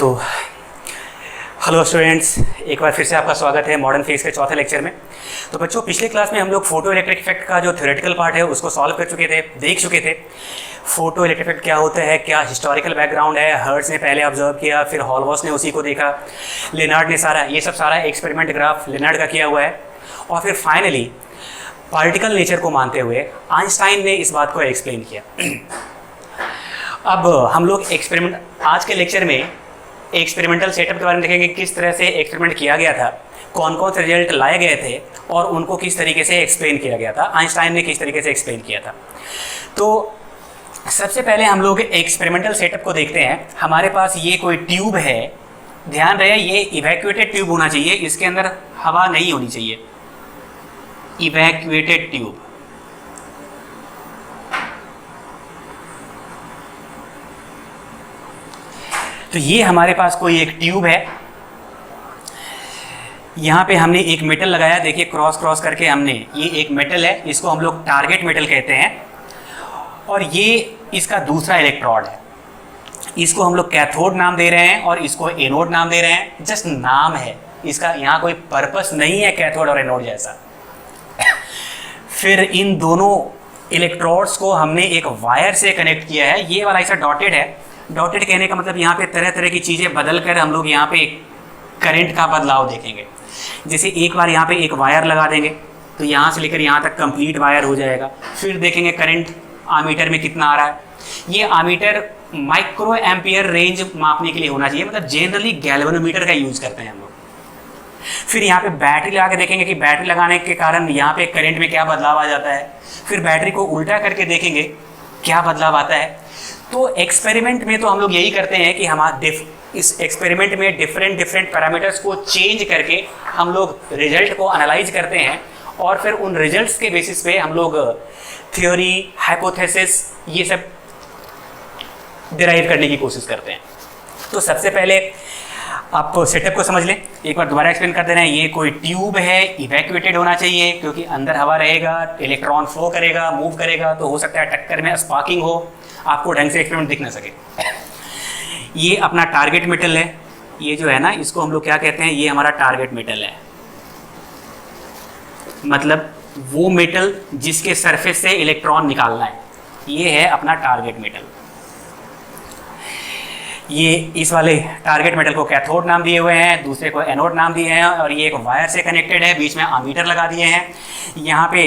तो hello students, एक बार फिर से आपका स्वागत है मॉडर्न फिजिक्स के चौथे लेक्चर में। तो बच्चों, पिछले क्लास में हम लोग फोटो इलेक्ट्रिक इफेक्ट का जो थ्योरेटिकल पार्ट है उसको सॉल्व कर चुके थे, देख चुके थे। फोटो इलेक्ट्रिक इफेक्ट क्या होता है, क्या हिस्टोरिकल बैकग्राउंड है, हर्ट्ज ने पहले ऑब्जर्व किया, फिर हॉलबॉस ने उसी को देखा, लेनार्ड ने सारा एक्सपेरिमेंट ग्राफ लेनार्ड का किया हुआ है, और फिर फाइनली पार्टिकल नेचर को मानते हुए आइंस्टाइन ने इस बात को एक्सप्लेन किया। अब हम लोग आज के लेक्चर में एक्सपेरिमेंटल सेटअप के बारे में देखेंगे, किस तरह से एक्सपेरिमेंट किया गया था, कौन कौन से रिजल्ट लाए गए थे और उनको किस तरीके से एक्सप्लेन किया गया था, आइंस्टाइन ने किस तरीके से एक्सप्लेन किया था। तो सबसे पहले हम लोग एक्सपेरिमेंटल सेटअप को देखते हैं। हमारे पास ये कोई ट्यूब है, ध्यान रहे ये इवैक्यूएटेड ट्यूब होना चाहिए, इसके अंदर हवा नहीं होनी चाहिए। इवैक्यूएटेड ट्यूब, तो ये हमारे पास कोई एक ट्यूब है। यहाँ पे हमने एक मेटल लगाया, देखिए क्रॉस करके हमने, ये एक मेटल है, इसको हम लोग टारगेट मेटल कहते हैं, और ये इसका दूसरा इलेक्ट्रोड है। इसको हम लोग कैथोड नाम दे रहे हैं और इसको एनोड नाम दे रहे हैं। जस्ट नाम है इसका, यहाँ कोई पर्पस नहीं है कैथोड और एनोड जैसा। फिर इन दोनों इलेक्ट्रोड्स को हमने एक वायर से कनेक्ट किया है। ये वाला ऐसा डॉटेड है। डॉटेड कहने का मतलब यहाँ पे तरह तरह की चीज़ें बदल कर हम लोग यहाँ पे करंट का बदलाव देखेंगे। जैसे एक बार यहाँ पे एक वायर लगा देंगे तो यहाँ से लेकर यहाँ तक कंप्लीट वायर हो जाएगा। फिर देखेंगे करंट आमीटर में कितना आ रहा है। ये आमीटर माइक्रो एम्पियर रेंज मापने के लिए होना चाहिए, मतलब जनरली गैल्वेनोमीटर का यूज करते हैं हम लोग। फिर यहाँ पे बैटरी लगा के देखेंगे कि बैटरी लगाने के कारण यहाँ पे करंट में क्या बदलाव आ जाता है। फिर बैटरी को उल्टा करके देखेंगे क्या बदलाव आता है। तो एक्सपेरिमेंट में तो हम लोग यही करते हैं कि इस एक्सपेरिमेंट में डिफरेंट पैरामीटर्स को चेंज करके हम लोग रिजल्ट को एनालाइज करते हैं, और फिर उन रिजल्ट्स के बेसिस पे हम लोग थ्योरी, हाइपोथेसिस, ये सब डिराइव करने की कोशिश करते हैं। तो सबसे पहले आप सेटअप को समझ लें, एक बार दोबारा एक्सप्लेन कर दे रहे हैं। ये कोई ट्यूब है, इवैक्यूएटेड होना चाहिए क्योंकि अंदर हवा रहेगा, इलेक्ट्रॉन फ्लो करेगा, मूव करेगा, तो हो सकता है टक्कर में स्पार्किंग हो, आपको ढंग से एक्सपेरिमेंट दिख ना सके। ये अपना टारगेट मेटल है, ये जो है ना, इसको हम लोग क्या कहते हैं, ये हमारा टारगेट मेटल है, मतलब वो मेटल जिसके सरफेस से इलेक्ट्रॉन निकालना है, ये है अपना टारगेट मेटल। ये इस वाले टारगेट मेटल को कैथोड नाम दिए हुए हैं, दूसरे को एनोड नाम दिए हैं, और ये एक वायर से कनेक्टेड है, बीच में अमीटर लगा दिए हैं। यहाँ पे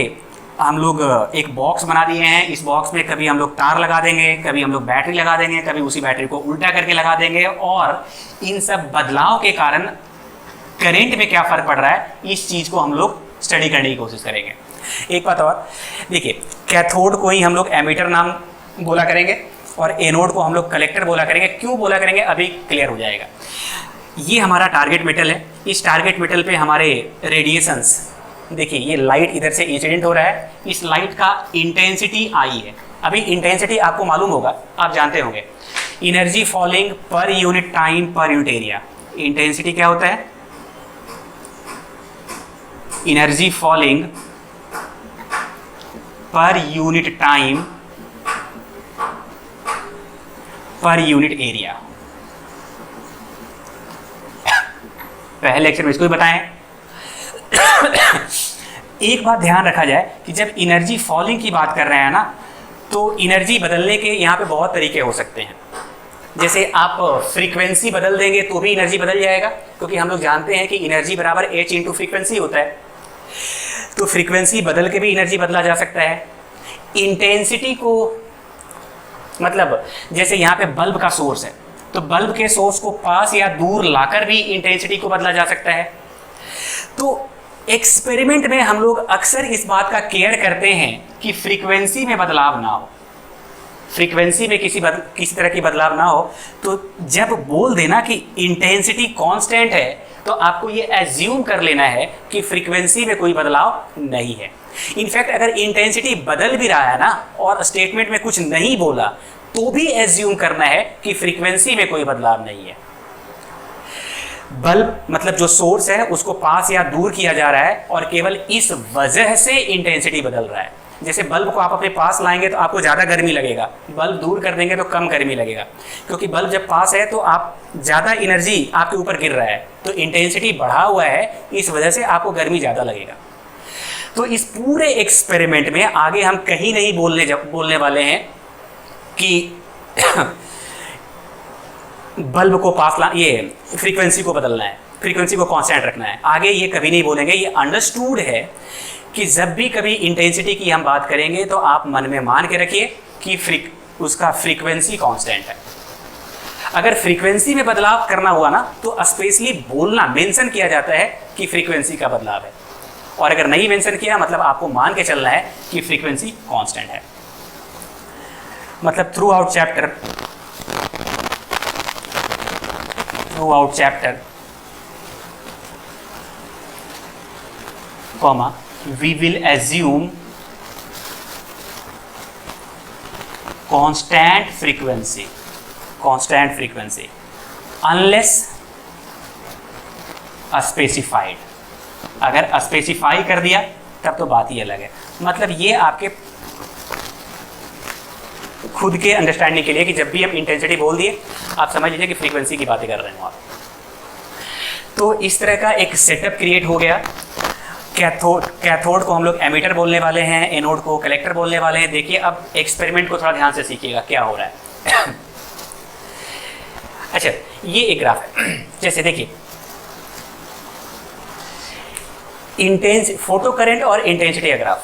हम लोग एक बॉक्स बना दिए हैं। इस बॉक्स में कभी हम लोग तार लगा देंगे, कभी हम लोग बैटरी लगा देंगे, कभी उसी बैटरी को उल्टा करके लगा देंगे, और इन सब बदलाव के कारण करंट में क्या फ़र्क पड़ रहा है, इस चीज़ को हम लोग स्टडी करने की कोशिश करेंगे। एक बात और देखिए, कैथोड को ही हम लोग एमीटर नाम बोला करेंगे और एनोड को हम लोग कलेक्टर बोला करेंगे। क्यों बोला करेंगे अभी क्लियर हो जाएगा। ये हमारा टारगेट मेटल है। इस टारगेट मेटल पे हमारे रेडिएशंस, देखिए ये लाइट इधर से इंसिडेंट हो रहा है, इस लाइट का इंटेंसिटी आई है। अभी इंटेंसिटी आपको मालूम होगा, आप जानते होंगे, energy falling per unit time per unit area. Intensity क्या होता है, energy falling per unit time per unit area. पहले लेक्चर में इसको भी बताएं। एक बात ध्यान रखा जाए कि जब एनर्जी फॉलिंग की बात कर रहे हैं ना, तो एनर्जी बदलने के यहाँ पे बहुत तरीके हो सकते हैं। जैसे आप फ्रीक्वेंसी बदल देंगे तो भी एनर्जी बदल जाएगा, क्योंकि हम लोग जानते हैं कि एनर्जी बराबर h इंटू फ्रीक्वेंसी होता है। तो फ्रीक्वेंसी बदल के भी एनर्जी बदला जा सकता है। इंटेंसिटी को, मतलब जैसे यहाँ पे बल्ब का सोर्स है, तो बल्ब के सोर्स को पास या दूर लाकर भी इंटेंसिटी को बदला जा सकता है। तो एक्सपेरिमेंट में हम लोग अक्सर इस बात का केयर करते हैं कि फ्रीक्वेंसी में बदलाव ना हो, फ्रीक्वेंसी में किसी तरह की बदलाव ना हो। तो जब बोल देना कि इंटेंसिटी कांस्टेंट है, तो आपको ये एज्यूम कर लेना है कि फ्रीक्वेंसी में कोई बदलाव नहीं है। इनफैक्ट अगर इंटेंसिटी बदल भी रहा है ना और स्टेटमेंट में कुछ नहीं बोला, तो भी एज्यूम करना है कि फ्रीक्वेंसी में कोई बदलाव नहीं है। बल्ब मतलब जो सोर्स है उसको पास या दूर किया जा रहा है, और केवल इस वजह से इंटेंसिटी बदल रहा है। जैसे बल्ब को आप अपने पास लाएंगे तो आपको ज़्यादा गर्मी लगेगा, बल्ब दूर कर देंगे तो कम गर्मी लगेगा, क्योंकि बल्ब जब पास है तो आप ज़्यादा एनर्जी आपके ऊपर गिर रहा है, तो इंटेंसिटी बढ़ा हुआ है, इस वजह से आपको गर्मी ज़्यादा लगेगा। तो इस पूरे एक्सपेरिमेंट में आगे हम कहीं नहीं बोलने वाले हैं कि बल्ब को पास ये फ्रीक्वेंसी को बदलना है, फ्रीक्वेंसी को कांस्टेंट रखना है, आगे ये कभी नहीं बोलेंगे। ये अंडरस्टूड है कि जब भी कभी इंटेंसिटी की हम बात करेंगे तो आप मन में मान के रखिए कि उसका फ्रीक्वेंसी कांस्टेंट है। अगर फ्रीक्वेंसी में बदलाव करना हुआ ना तो स्पेशली बोलना, मेंशन किया जाता है कि फ्रीक्वेंसी का बदलाव है, और अगर नहीं मेंशन किया मतलब आपको मान के चलना है कि फ्रीक्वेंसी कांस्टेंट है। मतलब through out chapter comma we will assume constant frequency unless specified। अगर स्पेसिफाई कर दिया तब तो बात ही अलग है। मतलब ये आपके खुद के अंडरस्टैंडिंग के लिए कि जब भी हम इंटेंसिटी बोल दिए आप समझ लीजिए कि फ्रीक्वेंसी की बातें कर रहे हैं आप। तो इस तरह का एक सेटअप क्रिएट हो गया। कैथोड को हम लोग एमिटर बोलने वाले हैं, एनोड को कलेक्टर बोलने वाले हैं। देखिए अब एक्सपेरिमेंट को थोड़ा ध्यान से सीखिएगा क्या हो रहा है। अच्छा, ये एक ग्राफ है, जैसे देखिए फोटो करंट और इंटेंसिटी का ग्राफ।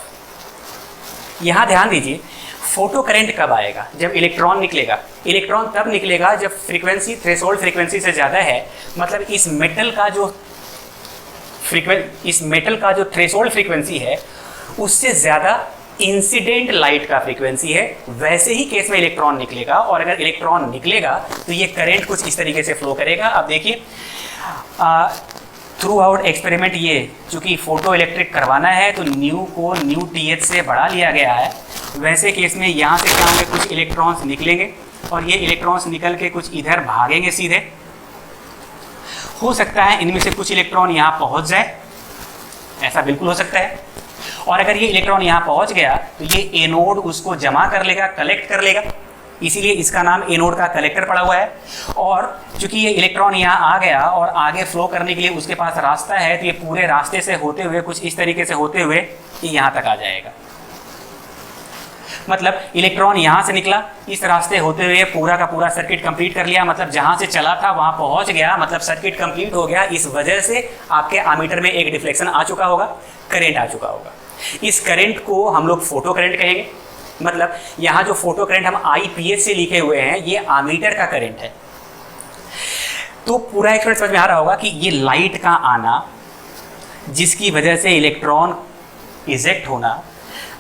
यहां ध्यान दीजिए, फोटो करंट कब आएगा? जब इलेक्ट्रॉन निकलेगा। इलेक्ट्रॉन तब निकलेगा जब फ्रीक्वेंसी थ्रेशोल्ड फ्रीक्वेंसी से ज़्यादा है, मतलब इस मेटल का जो थ्रेशोल्ड फ्रीक्वेंसी है उससे ज़्यादा इंसिडेंट लाइट का फ्रीक्वेंसी है। वैसे ही केस में इलेक्ट्रॉन निकलेगा, और अगर इलेक्ट्रॉन निकलेगा तो ये करंट कुछ इस तरीके से फ्लो करेगा। अब देखिए थ्रू आउट एक्सपेरिमेंट, ये चूँकि फोटो इलेक्ट्रिक करवाना है तो न्यू को न्यू TH से बढ़ा लिया गया है। वैसे केस में यहाँ से क्या होंगे, कुछ इलेक्ट्रॉन्स निकलेंगे और ये इलेक्ट्रॉन्स निकल के कुछ इधर भागेंगे सीधे। हो सकता है इनमें से कुछ इलेक्ट्रॉन यहाँ पहुँच जाए, ऐसा बिल्कुल हो सकता है। और अगर ये इलेक्ट्रॉन यहाँ पहुँच गया तो ये एनोड उसको जमा कर लेगा, कलेक्ट कर लेगा, इसीलिए इसका नाम एनोड का कलेक्टर पड़ा हुआ है। और चूंकि ये इलेक्ट्रॉन यहाँ आ गया और आगे फ्लो करने के लिए उसके पास रास्ता है, तो ये पूरे रास्ते से होते हुए कुछ इस तरीके से होते हुए ये यहाँ तक आ जाएगा। मतलब इलेक्ट्रॉन यहाँ से निकला, इस रास्ते होते हुए पूरा का पूरा सर्किट कंप्लीट कर लिया, मतलब जहाँ से चला था वहाँ पहुँच गया, मतलब सर्किट कंप्लीट हो गया। इस वजह से आपके आमीटर में एक डिफ्लेक्शन आ चुका होगा, करंट आ चुका होगा। इस करंट को हम लोग फोटो करंट कहेंगे। मतलब यहाँ जो फोटो करंट हम IPH से लिखे हुए हैं ये आमीटर का करंट है। तो पूरा एक्सपेरिमेंट समझ में आ रहा होगा कि ये लाइट का आना, जिसकी वजह से इलेक्ट्रॉन इजेक्ट होना,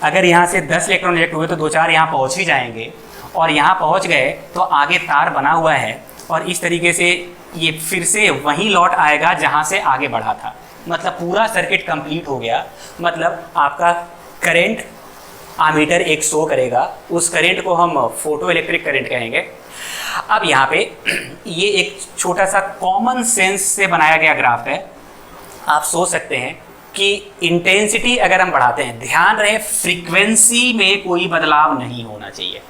अगर यहाँ से 10 इलेक्ट्रॉन इजेक्ट हुए तो 2-4 यहाँ पहुँच ही जाएंगे, और यहाँ पहुँच गए तो आगे तार बना हुआ है और इस तरीके से ये फिर से वहीं लौट आएगा जहाँ से आगे बढ़ा था। मतलब पूरा सर्किट कंप्लीट हो गया। मतलब आपका करंट आमीटर एक शो करेगा, उस करंट को हम फोटो इलेक्ट्रिक करंट कहेंगे। अब यहाँ पे ये एक छोटा सा कॉमन सेंस से बनाया गया ग्राफ है। आप सोच सकते हैं कि इंटेंसिटी अगर हम बढ़ाते हैं, ध्यान रहे फ्रीक्वेंसी में कोई बदलाव नहीं होना चाहिए।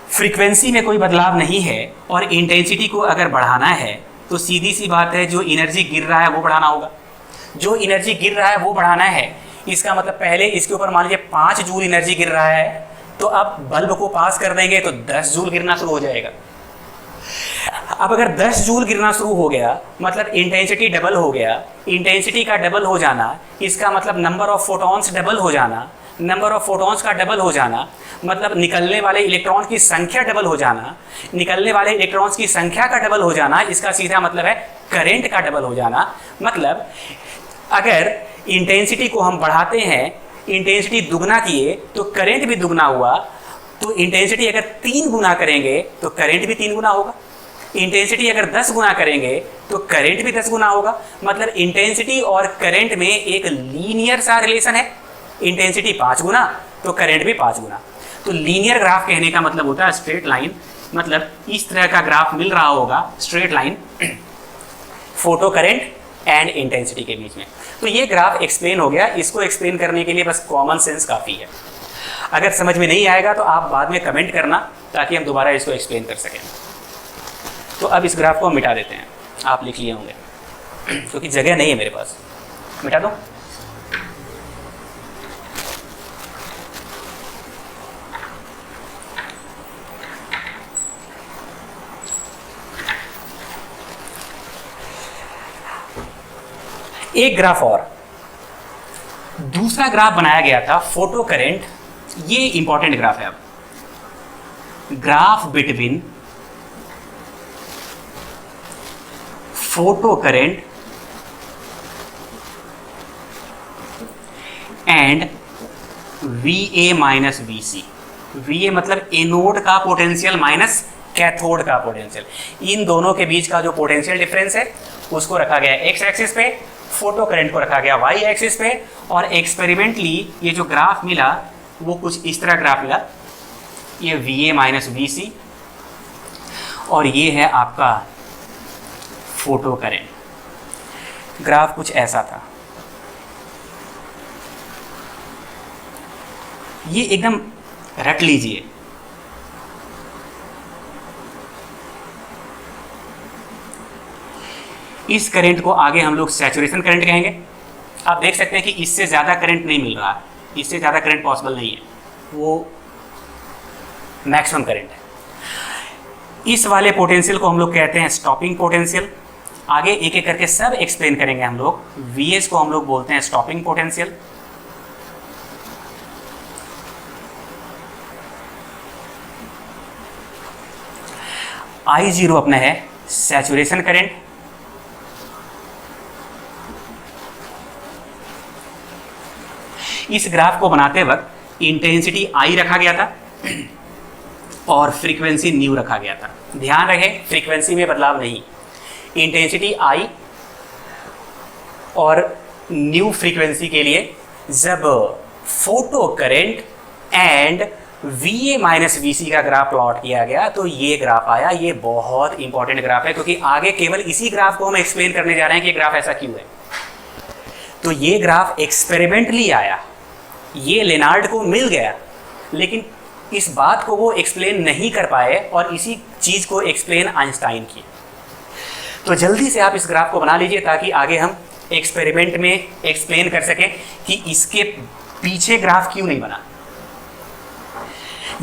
फ्रीक्वेंसी में कोई बदलाव नहीं है और इंटेंसिटी को अगर बढ़ाना है तो सीधी सी बात है, जो एनर्जी गिर रहा है वो बढ़ाना होगा। जो एनर्जी गिर रहा है वो बढ़ाना है, इसका मतलब पहले इसके ऊपर मान लीजिए 5 जूल एनर्जी गिर रहा है, तो अब बल्ब को पास कर देंगे तो 10 जूल गिरना शुरू हो जाएगा। अब अगर 10 जूल गिरना शुरू हो गया मतलब इंटेंसिटी डबल हो गया। इंटेंसिटी का डबल हो जाना इसका मतलब नंबर ऑफ फोटॉन्स डबल हो जाना। नंबर ऑफ फोटॉन्स का डबल हो जाना मतलब निकलने वाले इलेक्ट्रॉन की संख्या डबल हो जाना। निकलने वाले इलेक्ट्रॉन्स की संख्या का डबल हो जाना, इसका सीधा मतलब है करंट का डबल हो जाना। मतलब अगर इंटेंसिटी को हम बढ़ाते हैं, इंटेंसिटी दुगना किए तो करंट भी दुगना हुआ। तो इंटेंसिटी अगर 3 गुना करेंगे तो करंट भी 3 गुना होगा। इंटेंसिटी अगर 10 गुना करेंगे तो करंट भी 10 गुना होगा। मतलब इंटेंसिटी और करंट में एक लीनियर सा रिलेशन है। इंटेंसिटी 5 गुना तो करंट भी 5 गुना। तो लीनियर ग्राफ कहने का मतलब होता है स्ट्रेट लाइन। मतलब इस तरह का ग्राफ मिल रहा होगा, straight line photo current and intensity के बीच में। तो ये ग्राफ एक्सप्लेन हो गया। इसको एक्सप्लेन करने के लिए बस कॉमन सेंस काफ़ी है। अगर समझ में नहीं आएगा तो आप बाद में कमेंट करना ताकि हम दोबारा इसको एक्सप्लेन कर सकें। तो अब इस ग्राफ को हम मिटा देते हैं। आप लिख लिए होंगे क्योंकि जगह नहीं है मेरे पास। मिटा दो। एक ग्राफ और दूसरा ग्राफ बनाया गया था फोटो करंट। ये इंपॉर्टेंट ग्राफ है। अब graph between photo current and VA minus VC। VA मतलब एनोड का पोटेंशियल माइनस कैथोड का पोटेंशियल। इन दोनों के बीच का जो पोटेंशियल डिफरेंस है उसको रखा गया एक्स एक्सिस पे, फोटो करंट को रखा गया वाई एक्सिस पे। और एक्सपेरिमेंटली ये जो ग्राफ मिला वो कुछ इस तरह ग्राफ मिला। ये VA माइनस VC और ये है आपका फोटो करंट। ग्राफ कुछ ऐसा था। ये एकदम रट लीजिए। इस करंट को आगे हम लोग सैचुरेशन करंट कहेंगे। आप देख सकते हैं कि इससे ज़्यादा करंट नहीं मिल रहा है, इससे ज़्यादा करंट पॉसिबल नहीं है, वो मैक्सिमम करंट है। इस वाले पोटेंशियल को हम लोग कहते हैं स्टॉपिंग पोटेंशियल। आगे एक एक करके सब एक्सप्लेन करेंगे हम लोग। VS को हम लोग बोलते हैं स्टॉपिंग पोटेंशियल। I0 अपना है सैचुरेशन करंट। इस ग्राफ को बनाते वक्त इंटेंसिटी I रखा गया था और फ्रीक्वेंसी न्यू रखा गया था। ध्यान रहे फ्रीक्वेंसी में बदलाव नहीं। इंटेंसिटी I और न्यू फ्रीक्वेंसी के लिए जब photo current and VA minus VC का ग्राफ प्लॉट किया गया तो ये ग्राफ आया। ये बहुत इंपॉर्टेंट ग्राफ है क्योंकि आगे केवल इसी ग्राफ को हम एक्सप्लेन करने जा रहे हैं कि ग्राफ ऐसा क्यों है। तो ये ग्राफ एक्सपेरिमेंटली आया, ये लेनार्ड को मिल गया, लेकिन इस बात को वो एक्सप्लेन नहीं कर पाए और इसी चीज़ को एक्सप्लेन आइंस्टाइन किए। तो जल्दी से आप इस ग्राफ को बना लीजिए ताकि आगे हम एक्सपेरिमेंट में एक्सप्लेन कर सकें कि इसके पीछे ग्राफ क्यों नहीं बना।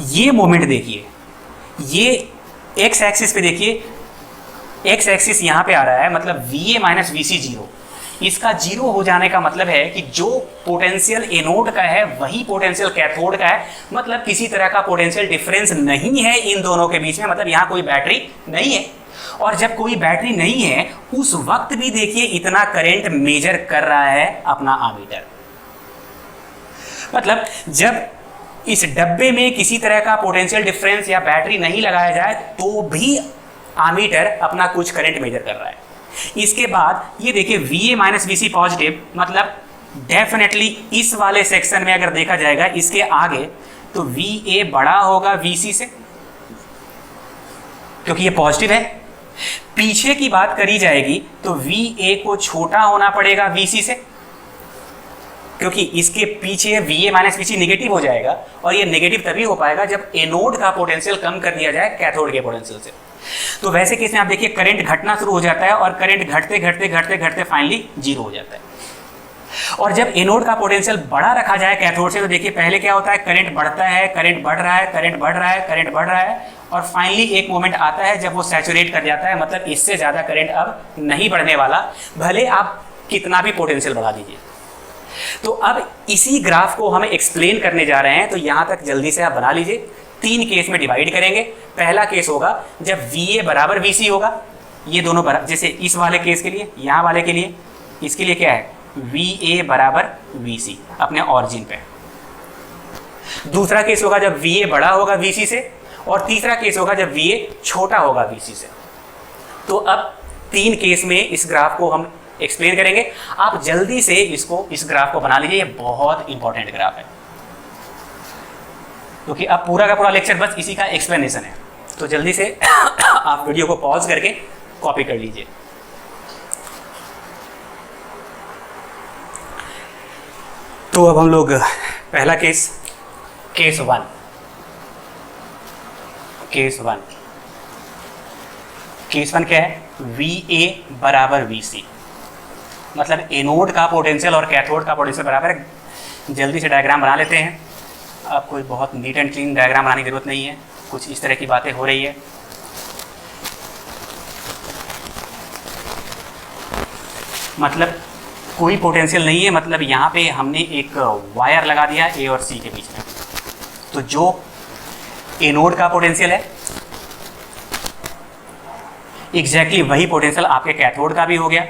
ये मोमेंट देखिए, ये एक्स एक्सिस पे देखिए, एक्स एक्सिस यहाँ पे आ रहा है, मतलब VA माइनस VC जीरो। इसका जीरो हो जाने का मतलब है कि जो पोटेंशियल एनोड का है वही पोटेंशियल कैथोड का है। मतलब किसी तरह का पोटेंशियल डिफरेंस नहीं है इन दोनों के बीच में, मतलब यहाँ कोई बैटरी नहीं है। और जब कोई बैटरी नहीं है उस वक्त भी देखिए इतना करंट मेजर कर रहा है अपना आमीटर। मतलब जब इस डब्बे में किसी तरह का पोटेंशियल डिफरेंस या बैटरी नहीं लगाया जाए तो भी आमीटर अपना कुछ करंट मेजर कर रहा है। इसके बाद ये देखिए VA माइनस VC पॉजिटिव, मतलब डेफिनेटली इस वाले सेक्शन में अगर देखा जाएगा इसके आगे तो VA बड़ा होगा VC से क्योंकि ये पॉजिटिव है। पीछे की बात करी जाएगी तो VA को छोटा होना पड़ेगा VC से क्योंकि इसके पीछे VA माइनस VC निगेटिव हो जाएगा और ये निगेटिव तभी हो पाएगा जब एनोड का पोटेंशियल कम कर दिया जाए कैथोड के पोटेंशियल से। तो वैसे केस में आप देखिए करंट घटना शुरू हो जाता है और करंट घटते घटते घटते घटते फाइनली जीरो हो जाता है। और जब एनोड का पोटेंशियल बड़ा रखा जाए कैथोड से तो देखिए पहले क्या होता है, करंट बढ़ता है, करंट बढ़ रहा है, करंट बढ़ रहा है, करंट बढ़ रहा है और फाइनली एक मोमेंट आता है जब वो सैचुरेट कर जाता है। मतलब इससे ज़्यादा करंट अब नहीं बढ़ने वाला, भले आप कितना भी पोटेंशियल बढ़ा दीजिए। तो अब इसी ग्राफ को हम एक्सप्लेन करने जा रहे हैं, तो यहाँ तक जल्दी से आप बना लीजिए। 3 केस में डिवाइड करेंगे। पहला केस होगा जब VA बराबर VC होगा, ये दोनों बराबर, जैसे इस वाले केस के लिए, यहाँ वाले के लिए, इसके लिए क्या है VA बराबर VC अपने ऑरिजिन पे। दूसरा केस होगा जब VA बड़ा होगा VC से और तीसरा केस होगा जब VA छोटा होगा VC से। तो अब 3 केस में इस ग्राफ को हम एक्सप्लेन करेंगे। आप जल्दी से इस ग्राफ को बना लीजिए, ये बहुत इंपॉर्टेंट ग्राफ है क्योंकि अब पूरा का पूरा लेक्चर बस इसी का एक्सप्लेनेशन है। तो जल्दी से आप वीडियो को पॉज करके कॉपी कर लीजिए। तो अब हम लोग पहला केस, केस वन क्या है? VA बराबर VC, मतलब एनोड का पोटेंशियल और कैथोड का पोटेंशियल बराबर है। जल्दी से डायग्राम बना लेते हैं। अब कोई बहुत नीट एंड क्लीन डायग्राम बनाने की जरूरत नहीं है, कुछ इस तरह की बातें हो रही है। मतलब कोई पोटेंशियल नहीं है, मतलब यहाँ पे हमने एक वायर लगा दिया A और C के बीच में, तो जो एनोड का पोटेंशियल है एग्जैक्टली वही पोटेंशियल आपके कैथोड का भी हो गया।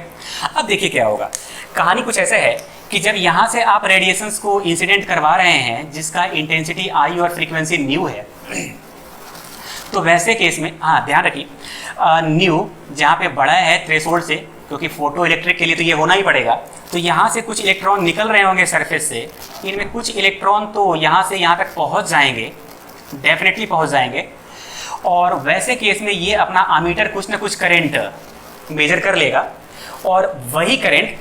अब देखिए क्या होगा, कहानी कुछ ऐसा है कि जब यहाँ से आप रेडिएशंस को इंसिडेंट करवा रहे हैं जिसका इंटेंसिटी I और फ्रीक्वेंसी न्यू है, तो वैसे केस में हाँ ध्यान रखिए, न्यू जहाँ पे बड़ा है थ्रेशोल्ड से, क्योंकि फोटो इलेक्ट्रिक के लिए तो ये होना ही पड़ेगा, तो यहाँ से कुछ इलेक्ट्रॉन निकल रहे होंगे सरफेस से, इनमें कुछ इलेक्ट्रॉन तो यहाँ से यहाँ तक पहुँच जाएंगे, डेफिनेटली पहुँच जाएंगे। और वैसे केस में ये अपना अमीटर कुछ ना कुछ करंट मेजर कर लेगा और वही करंट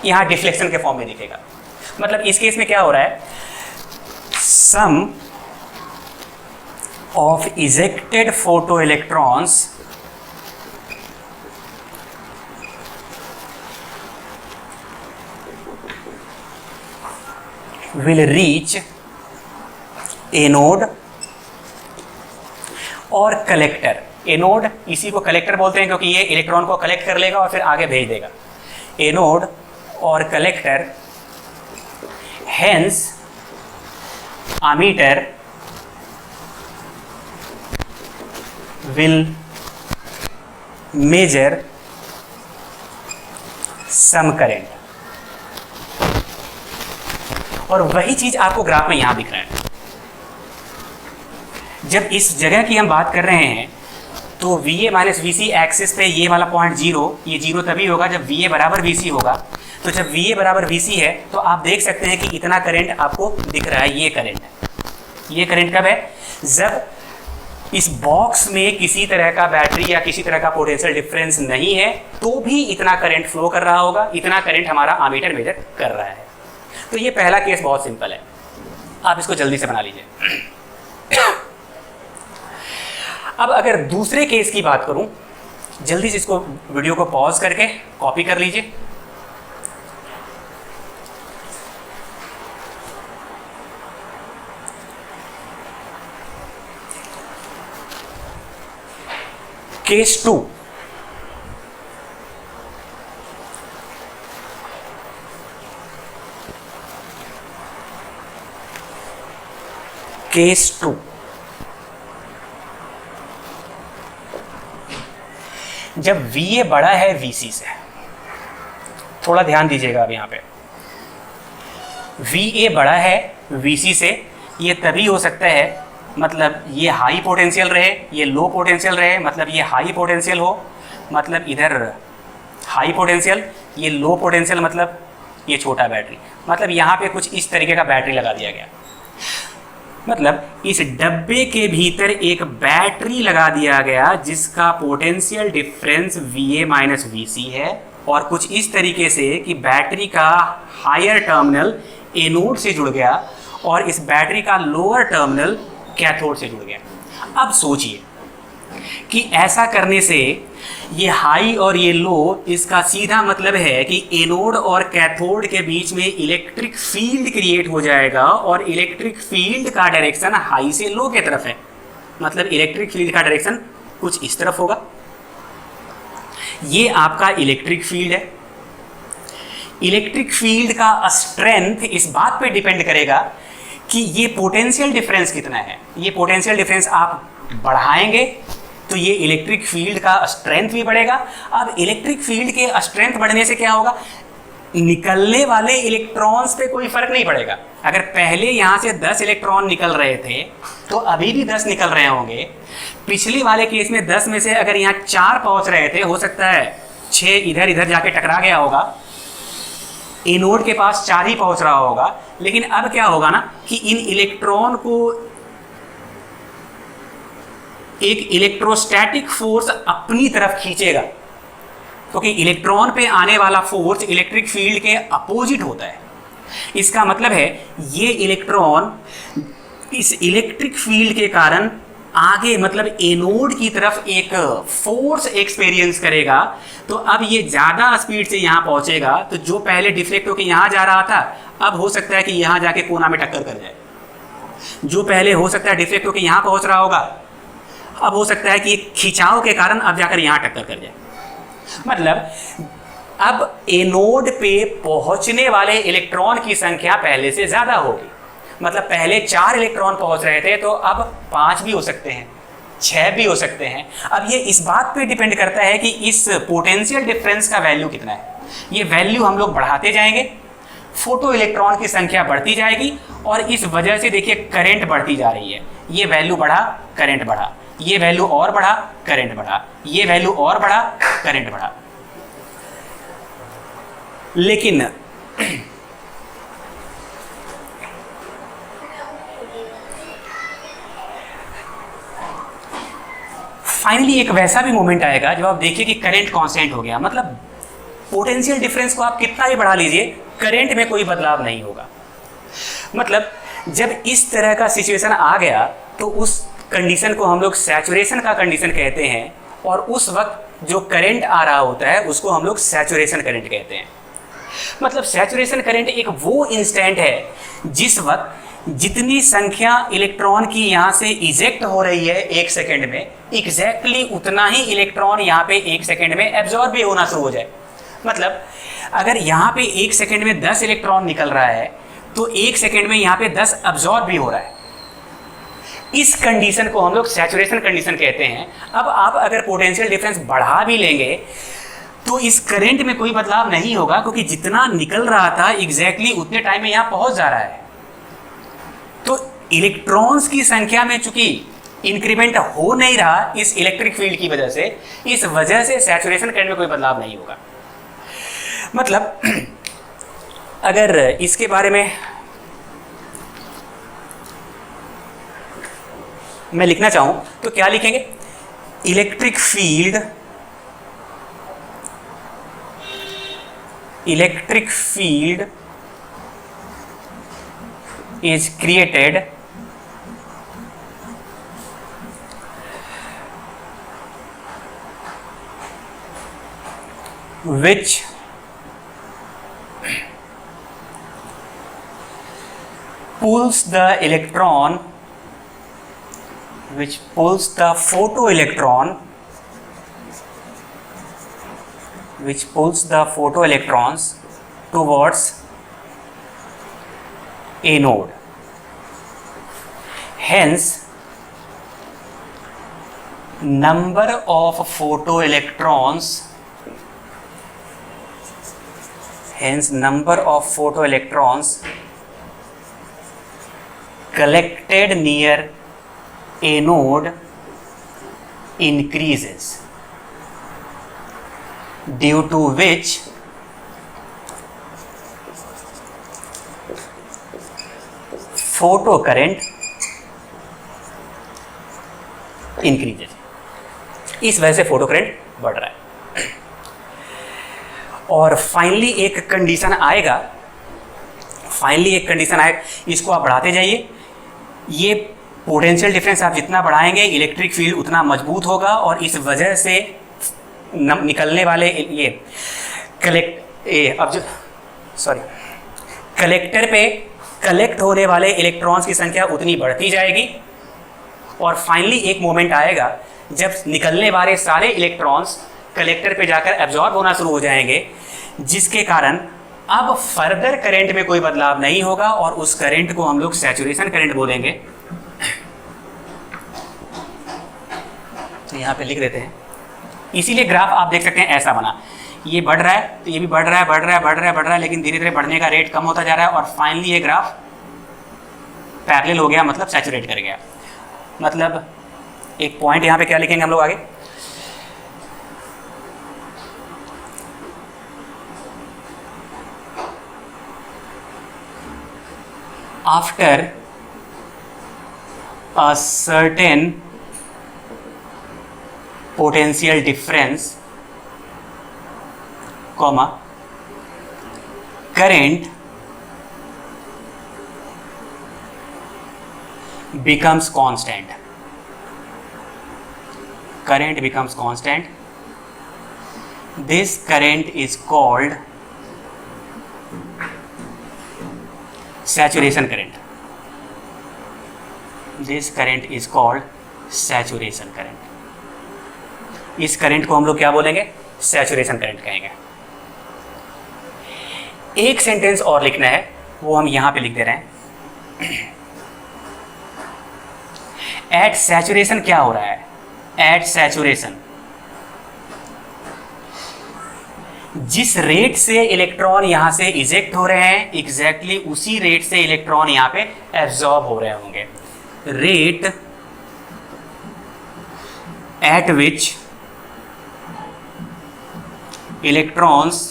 यहाँ डिफ्लेक्शन के फॉर्म में दिखेगा। मतलब इस केस में क्या हो रहा है, some of ejected photo electrons will reach anode और कलेक्टर। एनोड, इसी को कलेक्टर बोलते हैं क्योंकि ये इलेक्ट्रॉन को कलेक्ट कर लेगा और फिर आगे भेज देगा। एनोड और collector, hence ammeter will measure some current. और वही चीज आपको ग्राफ में यहां दिख रहा है। जब इस जगह की हम बात कर रहे हैं तो VA माइनस VC एक्सिस पे ये वाला पॉइंट जीरो, ये जीरो तभी होगा जब VA बराबर VC होगा। तो जब VA बराबर VC है तो आप देख सकते हैं कि इतना करंट आपको दिख रहा है, ये करंट है। ये करंट कब है? जब इस बॉक्स में किसी तरह का बैटरी या किसी तरह का पोटेंशियल डिफरेंस नहीं है तो भी इतना करंट फ्लो कर रहा होगा, इतना करंट हमारा अमीटर मेजर कर रहा है। तो ये पहला केस बहुत सिंपल है, आप इसको जल्दी से बना लीजिए। अब अगर दूसरे केस की बात करूं, जल्दी से इसको वीडियो को पॉज करके कॉपी कर लीजिए। केस 2, केस 2 जब VA बड़ा है VC से, थोड़ा ध्यान दीजिएगा अब यहाँ पे, VA बड़ा है VC से, ये तभी हो सकता है मतलब ये हाई पोटेंशियल रहे, ये लो पोटेंशियल रहे, मतलब ये हाई पोटेंशियल हो, मतलब इधर हाई पोटेंशियल, ये लो पोटेंशियल, मतलब ये छोटा बैटरी, मतलब यहाँ पे कुछ इस तरीके का बैटरी लगा दिया गया। मतलब इस डब्बे के भीतर एक बैटरी लगा दिया गया जिसका potential difference VA minus VC है, और कुछ इस तरीके से कि बैटरी का हायर टर्मिनल एनोड से जुड़ गया और इस बैटरी का लोअर टर्मिनल कैथोड से जुड़ गया। अब सोचिए कि ऐसा करने से ये हाई और ये लो, इसका सीधा मतलब है कि एनोड और कैथोड के बीच में इलेक्ट्रिक फील्ड क्रिएट हो जाएगा और इलेक्ट्रिक फील्ड का डायरेक्शन हाई से लो की तरफ है। मतलब इलेक्ट्रिक फील्ड का डायरेक्शन कुछ इस तरफ होगा। ये आपका इलेक्ट्रिक फील्ड है। इलेक्ट्रिक फील्ड का स्ट्रेंथ इस बात पे डिपेंड करेगा कि ये पोटेंशियल डिफरेंस कितना है। ये पोटेंशियल डिफरेंस आप बढ़ाएंगे तो ये इलेक्ट्रिक फील्ड का स्ट्रेंथ भी बढ़ेगा। अब इलेक्ट्रिक फील्ड के स्ट्रेंथ बढ़ने से क्या होगा, निकलने वाले इलेक्ट्रॉन्स पे कोई फर्क नहीं पड़ेगा। अगर पहले यहाँ से 10 इलेक्ट्रॉन निकल रहे थे तो अभी भी 10 निकल रहे होंगे। पिछले वाले केस में 10 में से अगर यहाँ 4 पहुँच रहे थे, हो सकता है 6 इधर इधर जाके टकरा गया होगा, एनोड के पास 4 ही पहुँच रहा होगा। लेकिन अब क्या होगा ना कि इन इलेक्ट्रॉन को एक इलेक्ट्रोस्टैटिक फोर्स अपनी तरफ खींचेगा, क्योंकि इलेक्ट्रॉन पे आने वाला फोर्स इलेक्ट्रिक फील्ड के अपोजिट होता है। इसका मतलब है ये इलेक्ट्रॉन इस इलेक्ट्रिक फील्ड के कारण आगे मतलब एनोड की तरफ एक फोर्स एक्सपीरियंस करेगा, तो अब ये ज़्यादा स्पीड से यहाँ पहुँचेगा, तो जो पहले डिफ्लेक्ट होकर यहाँ जा रहा था अब हो सकता है कि यहाँ जाके कोना में टक्कर कर जाए। जो पहले हो सकता है डिफ्लेक्ट होकर यहाँ पहुँच रहा होगा, अब हो सकता है कि खिंचाव के कारण अब जाकर यहाँ टक्कर कर जाए। मतलब अब एनोड पे पहुँचने वाले इलेक्ट्रॉन की संख्या पहले से ज़्यादा होगी। मतलब पहले 4 इलेक्ट्रॉन पहुंच रहे थे, तो अब 5 भी हो सकते हैं, 6 भी हो सकते हैं। अब ये इस बात पे डिपेंड करता है कि इस पोटेंशियल डिफरेंस का वैल्यू कितना है। ये वैल्यू हम लोग बढ़ाते जाएंगे, फोटो इलेक्ट्रॉन की संख्या बढ़ती जाएगी, और इस वजह से देखिए करंट बढ़ती जा रही है। ये वैल्यू बढ़ा, करंट बढ़ा, ये वैल्यू और बढ़ा, करंट बढ़ा, ये वैल्यू और बढ़ा, करंट बढ़ा। लेकिन फाइनली एक वैसा भी मोमेंट आएगा जब आप देखिए कि करंट कांस्टेंट हो गया। मतलब पोटेंशियल डिफरेंस को आप कितना भी बढ़ा लीजिए, करंट में कोई बदलाव नहीं होगा। मतलब जब इस तरह का सिचुएशन आ गया तो उस कंडीशन को हम लोग सैचुरेशन का कंडीशन कहते हैं, और उस वक्त जो करंट आ रहा होता है उसको हम लोग सैचुरेशन करंट कहते हैं। मतलब सैचुरेशन करंट एक वो इंस्टेंट है जिस वक्त जितनी संख्या इलेक्ट्रॉन की यहाँ से इजेक्ट हो रही है 1 सेकेंड में, एग्जैक्टली उतना ही इलेक्ट्रॉन यहाँ पे 1 सेकेंड में एब्जॉर्ब भी होना शुरू हो जाए। मतलब अगर यहाँ पे 1 सेकेंड में 10 इलेक्ट्रॉन निकल रहा है, तो 1 सेकेंड में यहाँ पे 10 एब्जॉर्ब भी हो रहा है। इस कंडीशन को हम लोग सैचुरेशन कंडीशन कहते हैं। अब आप अगर पोटेंशियल डिफरेंस बढ़ा भी लेंगे तो इस करंट में कोई बदलाव नहीं होगा, क्योंकि जितना निकल रहा था एग्जैक्टली उतने टाइम में यहाँ पहुँच जा रहा है। तो इलेक्ट्रॉन्स की संख्या में चूंकि इंक्रीमेंट हो नहीं रहा इस इलेक्ट्रिक फील्ड की वजह से, इस वजह से सैचुरेशन करंट में कोई बदलाव नहीं होगा। मतलब अगर इसके बारे में मैं लिखना चाहूं तो क्या लिखेंगे? Electric field is created which pulls the photoelectrons towards anode. Hence, number of photoelectrons collected near anode increases, due to which photocurrent increases। इस वजह से फोटो करंट बढ़ रहा है। और फाइनली एक कंडीशन आएगा, इसको आप बढ़ाते जाइए। ये पोटेंशियल डिफरेंस आप जितना बढ़ाएंगे इलेक्ट्रिक फील्ड उतना मजबूत होगा, और इस वजह से निकलने वाले ये कलेक्टर पे कलेक्ट होने वाले इलेक्ट्रॉन्स की संख्या उतनी बढ़ती जाएगी। और फाइनली एक मोमेंट आएगा जब निकलने वाले सारे इलेक्ट्रॉन्स कलेक्टर पे जाकर एब्जॉर्ब होना शुरू हो जाएंगे, जिसके कारण अब फर्दर करंट में कोई बदलाव नहीं होगा, और उस करंट को हम लोग सैचुरेशन करंट बोलेंगे। तो यहाँ पे लिख देते हैं। इसीलिए ग्राफ आप देख सकते हैं ऐसा बना, ये बढ़ रहा है तो ये भी बढ़ रहा है, लेकिन धीरे धीरे बढ़ने का रेट कम होता जा रहा है, और फाइनली ये ग्राफ पैरेलल हो गया, मतलब सैचुरेट कर गया। मतलब एक पॉइंट यहाँ पे क्या लिखेंगे हम लोग आगे? After a certain potential difference, comma, current becomes constant. Current becomes constant. This current is called saturation current. This current is called saturation current. इस करंट को हम लोग क्या बोलेंगे? सैचुरेशन करंट कहेंगे. एक सेंटेंस और लिखना है, वो हम यहां पे लिख दे रहे हैं. एट सैचुरेशन क्या हो रहा है? एट सैचुरेशन जिस रेट से इलेक्ट्रॉन यहां से इजेक्ट हो रहे हैं, एग्जैक्टली उसी रेट से इलेक्ट्रॉन यहां पे एब्जॉर्ब हो रहे होंगे. Rate at which electrons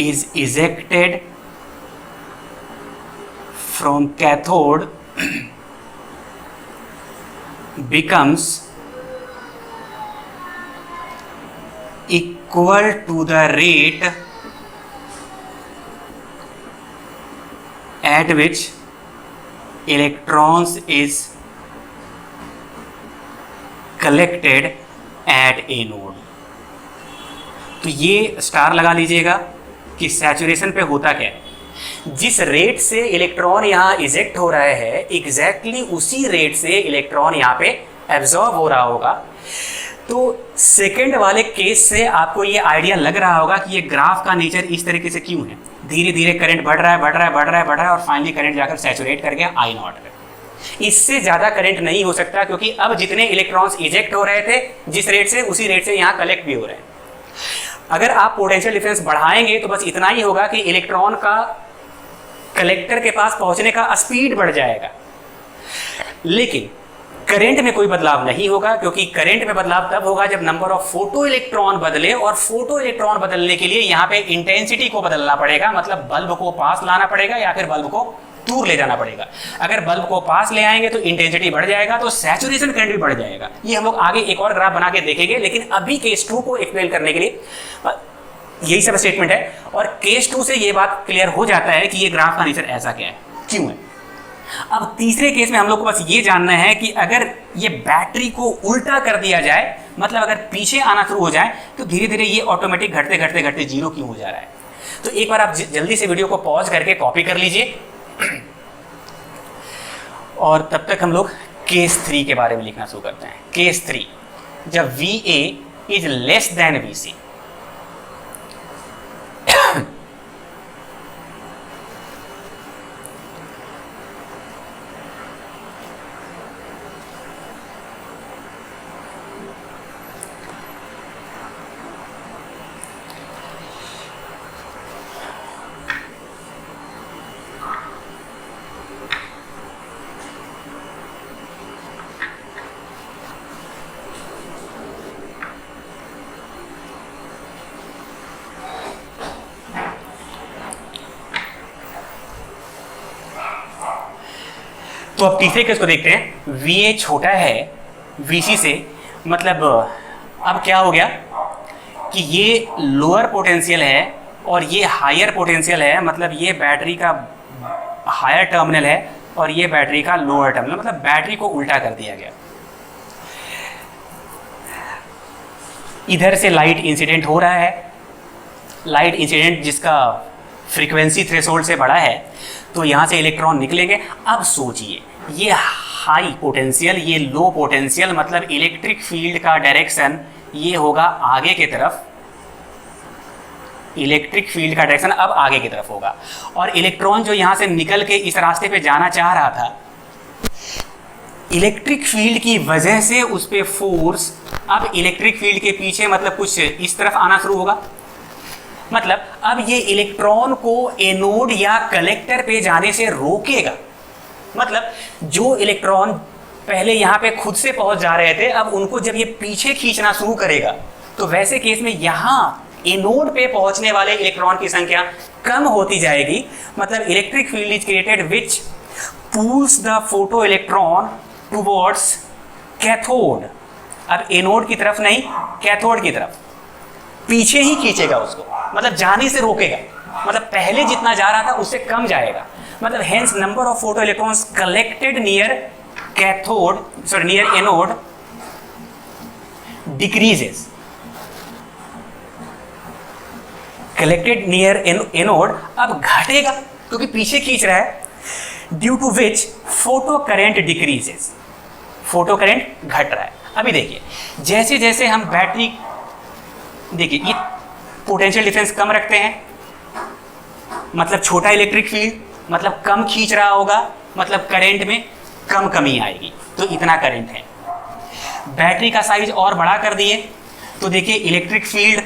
is ejected from cathode becomes equal to the rate at which electrons is collected at anode. तो ये स्टार लगा लीजिएगा कि सैचुरेशन पे होता क्या है. जिस रेट से इलेक्ट्रॉन यहाँ इजेक्ट हो रहा है, एग्जैक्टली उसी रेट से इलेक्ट्रॉन यहाँ पे एब्जॉर्ब हो रहा होगा. तो सेकंड वाले केस से आपको ये आइडिया लग रहा होगा कि ये ग्राफ का नेचर इस तरीके से क्यों है. धीरे धीरे करंट बढ़ रहा है, बढ़ रहा है, बढ़ रहा है, बढ़ रहा है और फाइनली करंट जाकर सैचुरेट कर गया I नॉट पे. इससे ज़्यादा करंट नहीं हो सकता, क्योंकि अब जितने इलेक्ट्रॉन्स इजेक्ट हो रहे थे जिस रेट से, उसी रेट से यहाँ कलेक्ट भी हो रहे हैं. अगर आप पोटेंशियल डिफरेंस बढ़ाएंगे तो बस इतना ही होगा कि इलेक्ट्रॉन का कलेक्टर के पास पहुंचने का स्पीड बढ़ जाएगा, लेकिन करंट में कोई बदलाव नहीं होगा. क्योंकि करंट में बदलाव तब होगा जब नंबर ऑफ फोटो इलेक्ट्रॉन बदले, और फोटो इलेक्ट्रॉन बदलने के लिए यहाँ पे इंटेंसिटी को बदलना पड़ेगा. मतलब बल्ब को पास लाना पड़ेगा या फिर बल्ब को दूर ले जाना पड़ेगा. अगर बल्ब को पास ले आएंगे तो इंटेंसिटी बढ़ जाएगा, तो सैचुरेशन करंट भी बढ़ जाएगा. ये हम लोग आगे एक और ग्राफ बना के देखेंगे, लेकिन अभी केस 2 को एक्सप्लेन करने के लिए यही सब स्टेटमेंट है. और केस 2 से ये बात क्लियर हो जाता है कि ये ग्राफ का नेचर ऐसा क्या है, क्यों है. अब तीसरे केस में हम लोग को बस ये जानना है कि अगर ये बैटरी को उल्टा कर दिया जाए, मतलब अगर पीछे आना शुरू हो जाए, तो धीरे धीरे ये ऑटोमेटिक घटते घटते घटते जीरो क्यों हो जा रहा है. तो एक बार आप जल्दी से वीडियो को पॉज करके कॉपी कर लीजिए, और तब तक हम लोग केस 3 के बारे में लिखना शुरू करते हैं. केस 3, जब VA is less than VC. तो अब तीसरे केस को देखते हैं. VA छोटा है VC से, मतलब अब क्या हो गया कि ये लोअर पोटेंशियल है और ये हायर पोटेंशियल है. मतलब ये बैटरी का हायर टर्मिनल है और ये बैटरी का लोअर टर्मिनल, मतलब बैटरी को उल्टा कर दिया गया. इधर से लाइट इंसिडेंट हो रहा है. लाइट इंसिडेंट जिसका फ्रीक्वेंसी थ्रेशोल्ड से बड़ा है, तो यहाँ से इलेक्ट्रॉन निकलेंगे. अब सोचिए, ये हाई पोटेंशियल, ये लो पोटेंशियल, मतलब इलेक्ट्रिक फील्ड का डायरेक्शन ये होगा आगे की तरफ. इलेक्ट्रिक फील्ड का डायरेक्शन अब आगे की तरफ होगा, और इलेक्ट्रॉन जो यहाँ से निकल के इस रास्ते पे जाना चाह रहा था, इलेक्ट्रिक फील्ड की वजह से उस पर फोर्स अब इलेक्ट्रिक फील्ड के पीछे, मतलब कुछ इस तरफ आना शुरू होगा. मतलब अब ये इलेक्ट्रॉन को एनोड या कलेक्टर पे जाने से रोकेगा. मतलब जो इलेक्ट्रॉन पहले यहाँ पे खुद से पहुंच जा रहे थे, अब उनको जब ये पीछे खींचना शुरू करेगा, तो वैसे केस में यहाँ एनोड पे पहुंचने वाले इलेक्ट्रॉन की संख्या कम होती जाएगी. मतलब electric field is created which pulls the photo electron towards cathode. अब एनोड की तरफ नहीं, कैथोड की तरफ, पीछे ही खींचेगा उसको, मतलब जाने से रोकेगा. मतलब पहले जितना जा रहा था उससे कम जाएगा, मतलब hence number of photo electrons collected near cathode near anode decreases, collected near anode अब घटेगा क्योंकि पीछे खींच रहा है, due to which photo current decreases, photo current घट रहा है। अभी देखिए जैसे जैसे हम बैटरी, देखिए ये पोटेंशियल डिफरेंस कम रखते हैं, मतलब छोटा इलेक्ट्रिक फील्ड, मतलब कम खींच रहा होगा, मतलब करंट में कम कमी आएगी, तो इतना करंट है। बैटरी का साइज और बड़ा कर दिए तो देखिए इलेक्ट्रिक फील्ड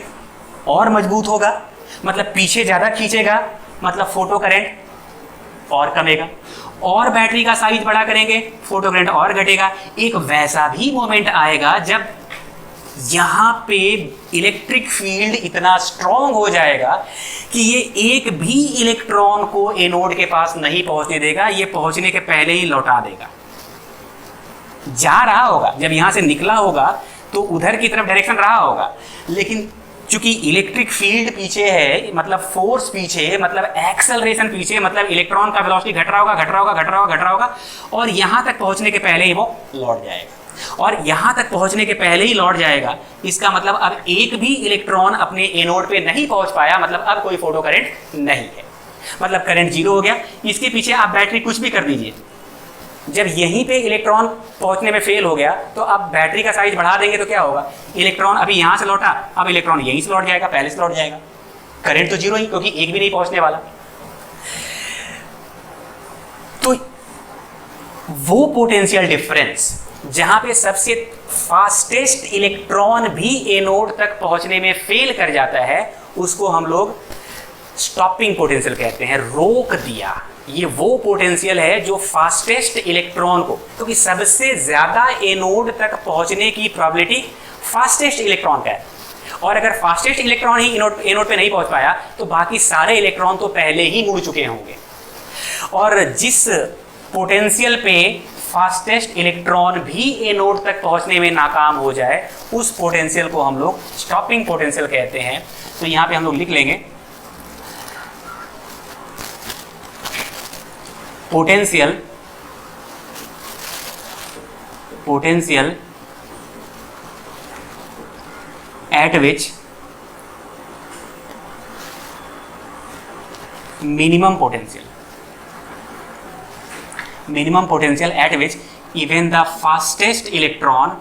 और मजबूत होगा, मतलब पीछे ज़्यादा खींचेगा, मतलब फोटो करंट और कमेगा। और बैटरी का साइज बड़ा करेंगे, फोटो करंट और घटेगा। एक वैसा भी मोमेंट आएगा जब यहाँ पे इलेक्ट्रिक फील्ड इतना स्ट्रॉन्ग हो जाएगा कि ये एक भी इलेक्ट्रॉन को एनोड के पास नहीं पहुंचने देगा, ये पहुंचने के पहले ही लौटा देगा। जा रहा होगा, जब यहाँ से निकला होगा तो उधर की तरफ डायरेक्शन रहा होगा, लेकिन चूंकि इलेक्ट्रिक फील्ड पीछे है, मतलब फोर्स पीछे है, मतलब एक्सेलरेशन पीछे, मतलब इलेक्ट्रॉन का वेलोसिटी घट रहा होगा, घट रहा होगा, घट रहा होगा, घट रहा होगा, और यहाँ तक पहुँचने के पहले ही वो लौट जाएगा। और यहाँ तक पहुँचने के पहले ही लौट जाएगा, इसका मतलब अब एक भी इलेक्ट्रॉन अपने एनोड पे नहीं पहुँच पाया, मतलब अब कोई फोटो करंट नहीं है, मतलब करंट जीरो हो गया। इसके पीछे आप बैटरी कुछ भी कर दीजिए, जब यहीं पे इलेक्ट्रॉन पहुंचने में फेल हो गया तो अब बैटरी का साइज बढ़ा देंगे तो क्या होगा, इलेक्ट्रॉन अभी यहां से लौटा, अब इलेक्ट्रॉन यहीं से लौट जाएगा, पहले से लौट जाएगा, करंट तो जीरो ही, क्योंकि एक भी नहीं पहुंचने वाला। तो वो पोटेंशियल डिफरेंस जहां पे सबसे फास्टेस्ट इलेक्ट्रॉन भी एनोड तक पहुंचने में फेल कर जाता है, उसको हम लोग स्टॉपिंग पोटेंशियल कहते हैं, रोक दिया। ये वो पोटेंशियल है जो फास्टेस्ट इलेक्ट्रॉन को, क्योंकि सबसे ज्यादा एनोड तक पहुंचने की प्रोबेबिलिटी फास्टेस्ट इलेक्ट्रॉन का है, और अगर फास्टेस्ट इलेक्ट्रॉन ही एनोड पे नहीं पहुंच पाया तो बाकी सारे इलेक्ट्रॉन तो पहले ही मुड़ चुके होंगे। और जिस पोटेंशियल पे फास्टेस्ट इलेक्ट्रॉन भी एनोड तक पहुंचने में नाकाम हो जाए, उस पोटेंशियल को हम लोग स्टॉपिंग पोटेंशियल कहते हैं। तो यहां पे हम लोग लिख लेंगे potential at which minimum potential at which even the fastest electron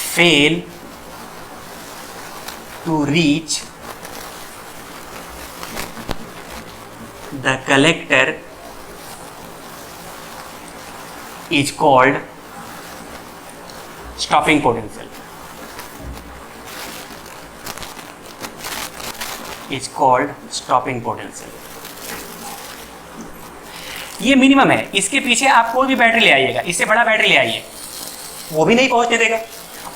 fail to reach the collector is called stopping potential. Is called stopping potential. ये मिनिमम है, इसके पीछे आप कोई भी बैटरी ले आइएगा, इससे बड़ा बैटरी ले आइए, वो भी नहीं पहुंचने देगा,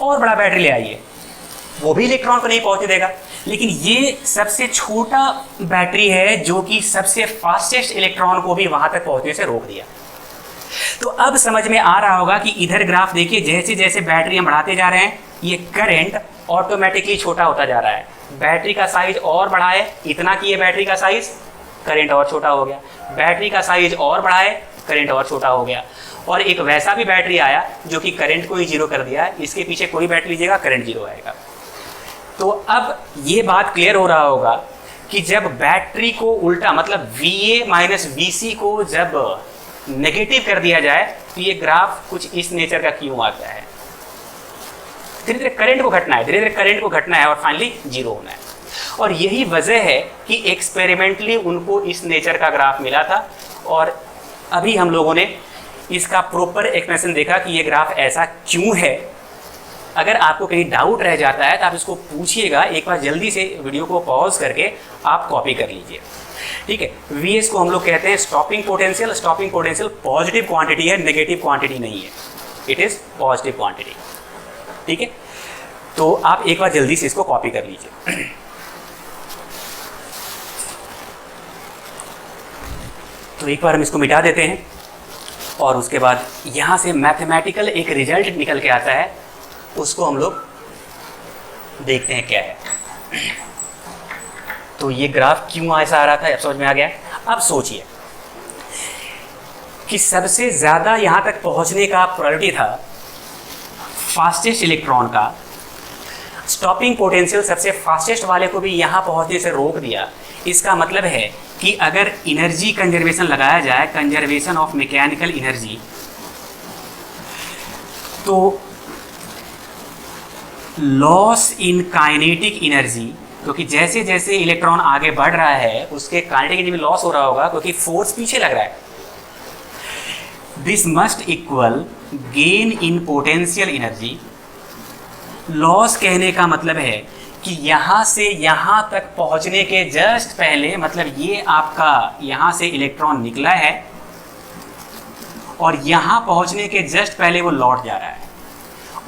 और बड़ा बैटरी ले आइए, वो भी इलेक्ट्रॉन को नहीं पहुंचने देगा। लेकिन ये सबसे छोटा बैटरी है जो कि सबसे फास्टेस्ट इलेक्ट्रॉन को भी वहां तक पहुंचने से रोक दिया। तो अब समझ में आ रहा होगा कि इधर ग्राफ देखिए, जैसे जैसे बैटरी हम बढ़ाते जा रहे हैं, ये करंट ऑटोमेटिकली छोटा होता जा रहा है। बैटरी का साइज और बढ़ाए, इतना कि ये बैटरी का साइज, करंट और छोटा हो गया। बैटरी का साइज और बढ़ाए, करंट और छोटा हो गया। और एक वैसा भी बैटरी आया जो कि करंट को ही जीरो कर दिया, इसके पीछे कोई बैटरी लीजिएगा, करंट जीरो आएगा। तो अब ये बात क्लियर हो रहा होगा कि जब बैटरी को उल्टा, मतलब VA माइनस VC को जब नेगेटिव कर दिया जाए तो ये ग्राफ कुछ इस नेचर का क्यों आता है। धीरे धीरे करंट को घटना है, धीरे धीरे करंट को घटना है, और फाइनली जीरो होना है। और यही वजह है कि एक्सपेरिमेंटली उनको इस नेचर का ग्राफ मिला था, और अभी हम लोगों ने इसका प्रॉपर एक्सप्लेनेशन देखा कि ये ग्राफ ऐसा क्यों है। अगर आपको कहीं डाउट रह जाता है तो आप इसको पूछिएगा, एक बार जल्दी से वीडियो को पॉज करके आप कॉपी कर लीजिए, ठीक है। VS को हम लोग कहते हैं stopping potential. Stopping potential positive quantity है, नेगेटिव क्वांटिटी नहीं है, इट इज पॉजिटिव क्वांटिटी, ठीक है। तो आप एक बार जल्दी से इसको कॉपी कर लीजिए। तो एक बार हम इसको मिटा देते हैं, और उसके बाद यहाँ से मैथमेटिकल एक रिजल्ट निकल के आता है, उसको हम लोग देखते हैं क्या है। तो ये ग्राफ क्यों ऐसा आ रहा था, अब समझ में आ गया। अब सोचिए कि सबसे ज़्यादा यहाँ तक पहुँचने का प्रायोरिटी था फास्टेस्ट इलेक्ट्रॉन का, स्टॉपिंग पोटेंशियल सबसे फास्टेस्ट वाले को भी यहाँ पहुँचने से रोक दिया। इसका मतलब है कि अगर एनर्जी कंजर्वेशन लगाया जाए, कंजर्वेशन ऑफ मैकेनिकल एनर्जी, तो लॉस इन काइनेटिक एनर्जी, क्योंकि जैसे जैसे इलेक्ट्रॉन आगे बढ़ रहा है उसके काइनेटिक एनर्जी में लॉस हो रहा होगा क्योंकि फोर्स पीछे लग रहा है। This must equal gain in potential energy. Loss कहने का मतलब है कि यहाँ से यहाँ तक पहुँचने के जस्ट पहले, मतलब ये आपका यहाँ से इलेक्ट्रॉन निकला है और यहाँ पहुँचने के जस्ट पहले वो लौट जा रहा है,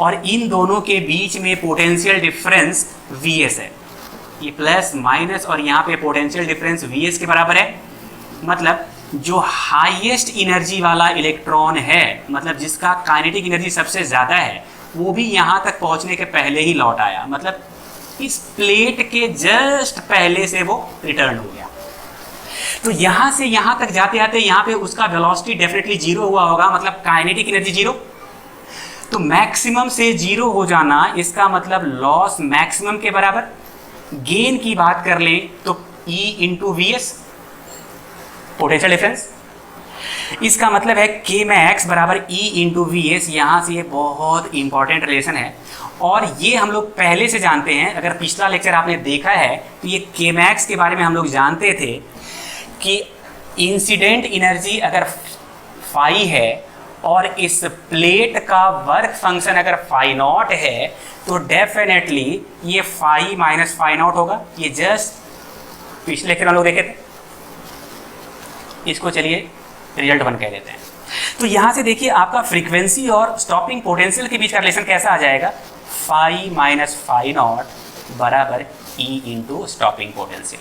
और इन दोनों के बीच में पोटेंशियल डिफरेंस Vs है। ये प्लस माइनस और यहाँ पे पोटेंशियल डिफरेंस Vs के बराबर है। मतलब जो हाईएस्ट एनर्जी वाला इलेक्ट्रॉन है, मतलब जिसका काइनेटिक एनर्जी सबसे ज़्यादा है, वो भी यहाँ तक पहुँचने के पहले ही लौट आया। मतलब इस प्लेट के जस्ट पहले से वो रिटर्न हो गया। तो यहाँ से यहाँ तक जाते आते यहाँ पे उसका वेलोसिटी डेफिनेटली जीरो हुआ होगा, मतलब काइनेटिक एनर्जी जीरो। तो मैक्सिमम से जीरो हो जाना, इसका मतलब लॉस मैक्सिमम के बराबर। गेन की बात कर लें तो E into Vs, potential difference. इसका मतलब है K मैक्स बराबर E इंटू Vs। यहाँ से ये बहुत इंपॉर्टेंट रिलेशन है और ये हम लोग पहले से जानते हैं। अगर पिछला लेक्चर आपने देखा है तो ये K मैक्स के बारे में हम लोग जानते थे कि इंसिडेंट एनर्जी अगर फाई है और इस प्लेट का वर्क फंक्शन अगर फाई नॉट है तो डेफिनेटली ये फाई माइनस फाई नॉट होगा। ये जस्ट पिछले लेक्चर हम लोग देखे थे। इसको चलिए रिजल्ट 1 कह देते हैं। तो यहाँ से देखिए आपका फ्रीक्वेंसी और स्टॉपिंग पोटेंशियल के बीच का रिलेशन कैसा आ जाएगा, फाई माइनस फाई नॉट बराबर E इंटू स्टॉपिंग पोटेंशियल।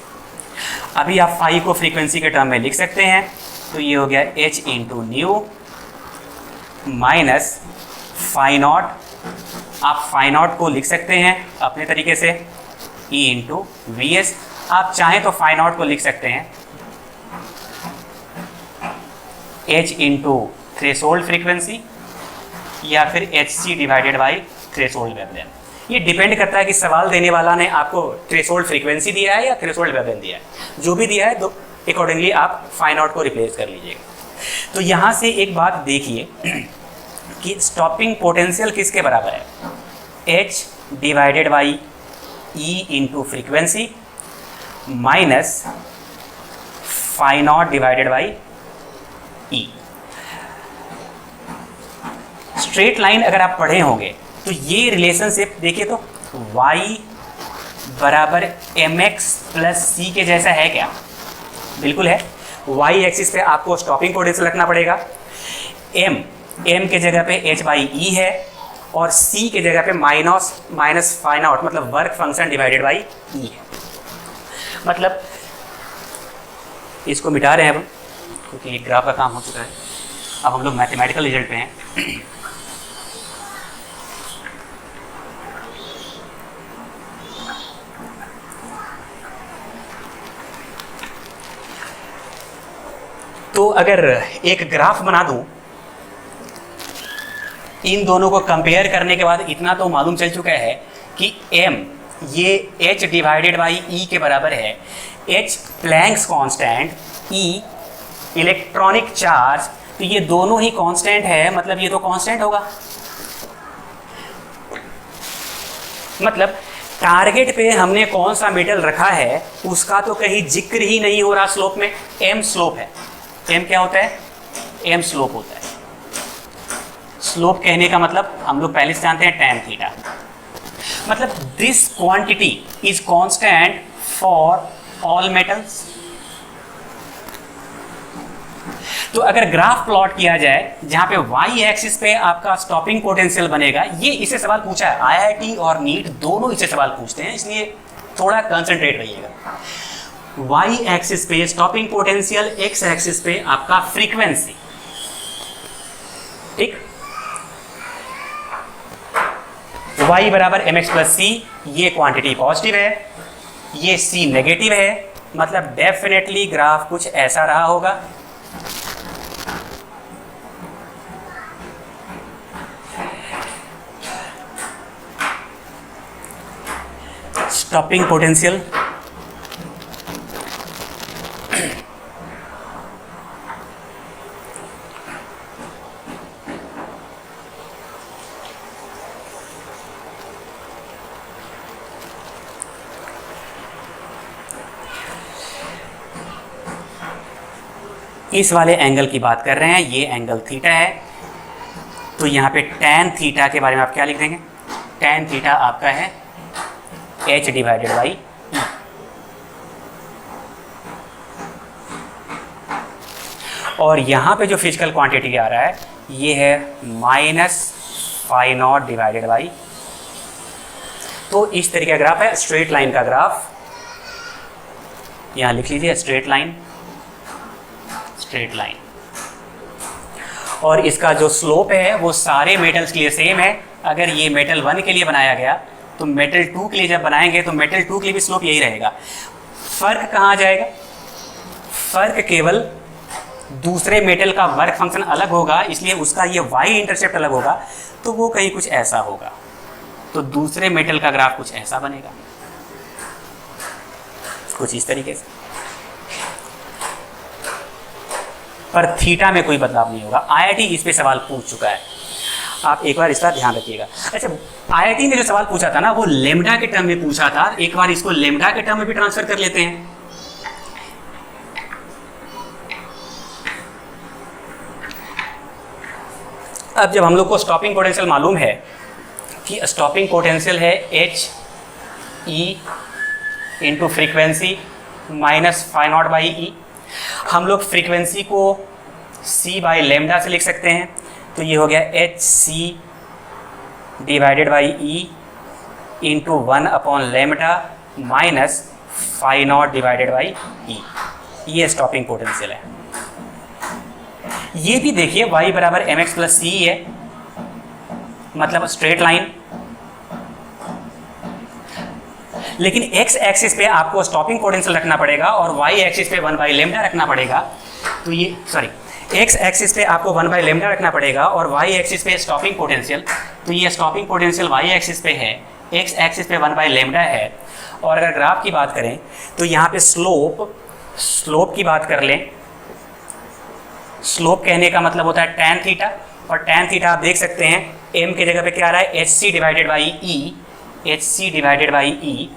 अभी आप फाई को फ्रीक्वेंसी के टर्म में लिख सकते हैं, तो ये हो गया H into nu minus phi naught. आप फाई नॉट को लिख सकते हैं अपने तरीके से E इंटू Vs। आप चाहें तो फाई नॉट को लिख सकते हैं H इंटू थ्रेशोल्ड फ्रीक्वेंसी या फिर HC divided by threshold wavelength. ये डिपेंड करता है कि सवाल देने वाला ने आपको थ्रेशोल्ड फ्रीक्वेंसी दिया है या थ्रेशोल्ड वेवलेंथ दिया है। जो भी दिया है तो अकॉर्डिंगली आप फाई नॉट को रिप्लेस कर लीजिएगा। तो यहाँ से एक बात देखिए कि स्टॉपिंग पोटेंशियल किसके बराबर है, H divided by E into frequency minus phi naught divided by E। Straight line अगर आप पढ़े होंगे तो ये रिलेशनशिप देखिए तो y बराबर mx प्लस सी के जैसा है क्या, बिल्कुल है। y एक्सिस पे आपको स्टॉपिंग पोटेंशियल रखना पड़ेगा। m के जगह पे h बाई ई है और c के जगह पे माइनस फाई नॉट मतलब वर्क फंक्शन डिवाइडेड बाई ई है। मतलब इसको मिटा रहे हैं हम क्योंकि ग्राफ का काम हो चुका है। अब हम लोग मैथमेटिकल रिजल्ट पे हैं। तो अगर एक ग्राफ बना दूं, इन दोनों को कंपेयर करने के बाद इतना तो मालूम चल चुका है कि m ये h डिवाइडेड बाई e के बराबर है। h Planck's constant, e electronic charge, तो ये दोनों ही कांस्टेंट है, मतलब ये तो कांस्टेंट होगा। मतलब टारगेट पे हमने कौन सा मेटल रखा है उसका तो कहीं जिक्र ही नहीं हो रहा स्लोप में। m स्लोप है। m क्या होता है, m स्लोप होता है। स्लोप कहने का मतलब हम लोग पहले से जानते हैं tan थीटा। मतलब this quantity is constant for all metals. तो अगर ग्राफ प्लॉट किया जाए जहां पे y एक्सिस पे आपका स्टॉपिंग पोटेंशियल बनेगा, ये इससे सवाल पूछा है, IIT और नीट दोनों इससे सवाल पूछते हैं, इसलिए थोड़ा कंसंट्रेट रहिएगा। y एक्सिस पे स्टॉपिंग पोटेंशियल, x एक्सिस पे आपका फ्रीक्वेंसी, ठीक। y बराबर mx प्लस सी, ये क्वांटिटी पॉजिटिव है, ये C नेगेटिव है, मतलब डेफिनेटली ग्राफ कुछ ऐसा रहा होगा। स्टॉपिंग पोटेंशियल इस वाले एंगल की बात कर रहे हैं, ये एंगल थीटा है, तो यहाँ पे tan थीटा के बारे में आप क्या लिख देंगे? tan थीटा आपका है h डिवाइडेड बाई E। और यहाँ पे जो फिजिकल क्वांटिटी आ रहा है ये है -φ0 डिवाइडेड बाई। तो इस तरीके का ग्राफ है, स्ट्रेट लाइन का ग्राफ, यहाँ लिख लीजिए स्ट्रेट लाइन, स्ट्रेट लाइन। और इसका जो स्लोप है वो सारे मेटल्स के लिए सेम है। अगर ये मेटल 1 के लिए बनाया गया तो मेटल 2 के लिए जब बनाएंगे तो मेटल 2 के लिए भी स्लोप यही रहेगा। फर्क कहाँ जाएगा? फर्क केवल दूसरे मेटल का वर्क फंक्शन अलग होगा, इसलिए उसका ये y इंटरसेप्ट अलग होगा, तो वो कहीं कुछ ऐसा होगा। तो दूसरे मेटल का ग्राफ कुछ ऐसा बनेगा, कुछ इस तरीके से। पर थीटा में कोई बदलाव नहीं होगा। IIT इस पे सवाल पूछ चुका है, आप एक बार इसका ध्यान रखिएगा। अच्छा, IIT ने जो सवाल पूछा था ना वो लेमडा के टर्म में पूछा था, एक बार इसको लेमडा के टर्म में भी ट्रांसफर कर लेते हैं। अब जब हम लोग को स्टॉपिंग पोटेंशियल मालूम है कि स्टॉपिंग पोटेंशियल है h e into frequency minus φ0 by E, हम लोग फ्रीक्वेंसी को c बाई लेमडा से लिख सकते हैं, तो ये हो गया hc divided by E into 1 upon lambda minus φ0 divided by E. ये स्टॉपिंग पोटेंशियल है। ये भी देखिए y बराबर mx प्लस सी है, मतलब स्ट्रेट लाइन। लेकिन x एक्सिस पे आपको स्टॉपिंग पोटेंशियल रखना पड़ेगा और y एक्सिस पे 1 बाई लेमडा रखना पड़ेगा। तो ये x एक्सिस पे आपको 1 बाई लेमडा रखना पड़ेगा और y एक्सिस पे स्टॉपिंग पोटेंशियल। तो ये स्टॉपिंग पोटेंशियल y एक्सिस पे है, x एक्सिस पे 1 बाई लेमडा है। और अगर ग्राफ की बात करें तो यहाँ पे स्लोप की बात कर लें। स्लोप कहने का मतलब होता है tan थीटा, और tan थीटा आप देख सकते हैं m के जगह पे क्या आ रहा है, hc divided by E, hc divided by E.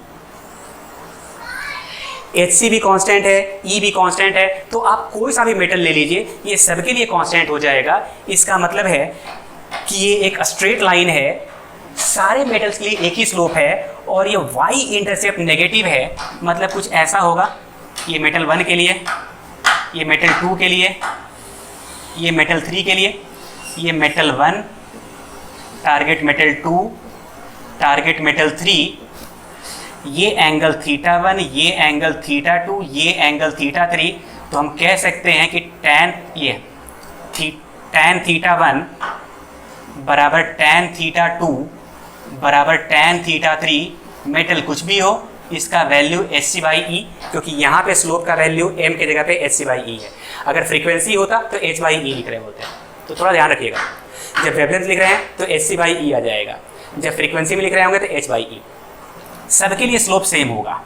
hc भी कांस्टेंट है, e भी कांस्टेंट है, तो आप कोई सा भी मेटल ले लीजिए, ये सबके लिए कांस्टेंट हो जाएगा। इसका मतलब है कि ये एक स्ट्रेट लाइन है, सारे मेटल्स के लिए एक ही स्लोप है, और ये y इंटरसेप्ट नेगेटिव है, मतलब कुछ ऐसा होगा। ये मेटल 1 के लिए, ये मेटल 2 के लिए, ये मेटल 3 के लिए, ये metal 1, target metal 2, target metal 3, ये एंगल थीटा 1, ये एंगल थीटा 2, ये एंगल थीटा 3। तो हम कह सकते हैं कि tan थीटा 1 बराबर tan थीटा 2 बराबर tan थीटा 3। मेटल कुछ भी हो, इसका वैल्यू hc बाई ई, क्योंकि यहाँ पे स्लोप का वैल्यू m के जगह पे hc बाई ई है। अगर फ्रीक्वेंसी होता तो h बाई ई लिख रहे होते हैं, तो थोड़ा ध्यान रखिएगा। जब वेवलेंथ लिख रहे हैं तो hc बाई ई आ जाएगा, जब फ्रीक्वेंसी में लिख रहे होंगे तो h बाई ई। सबके लिए स्लोप सेम होगा,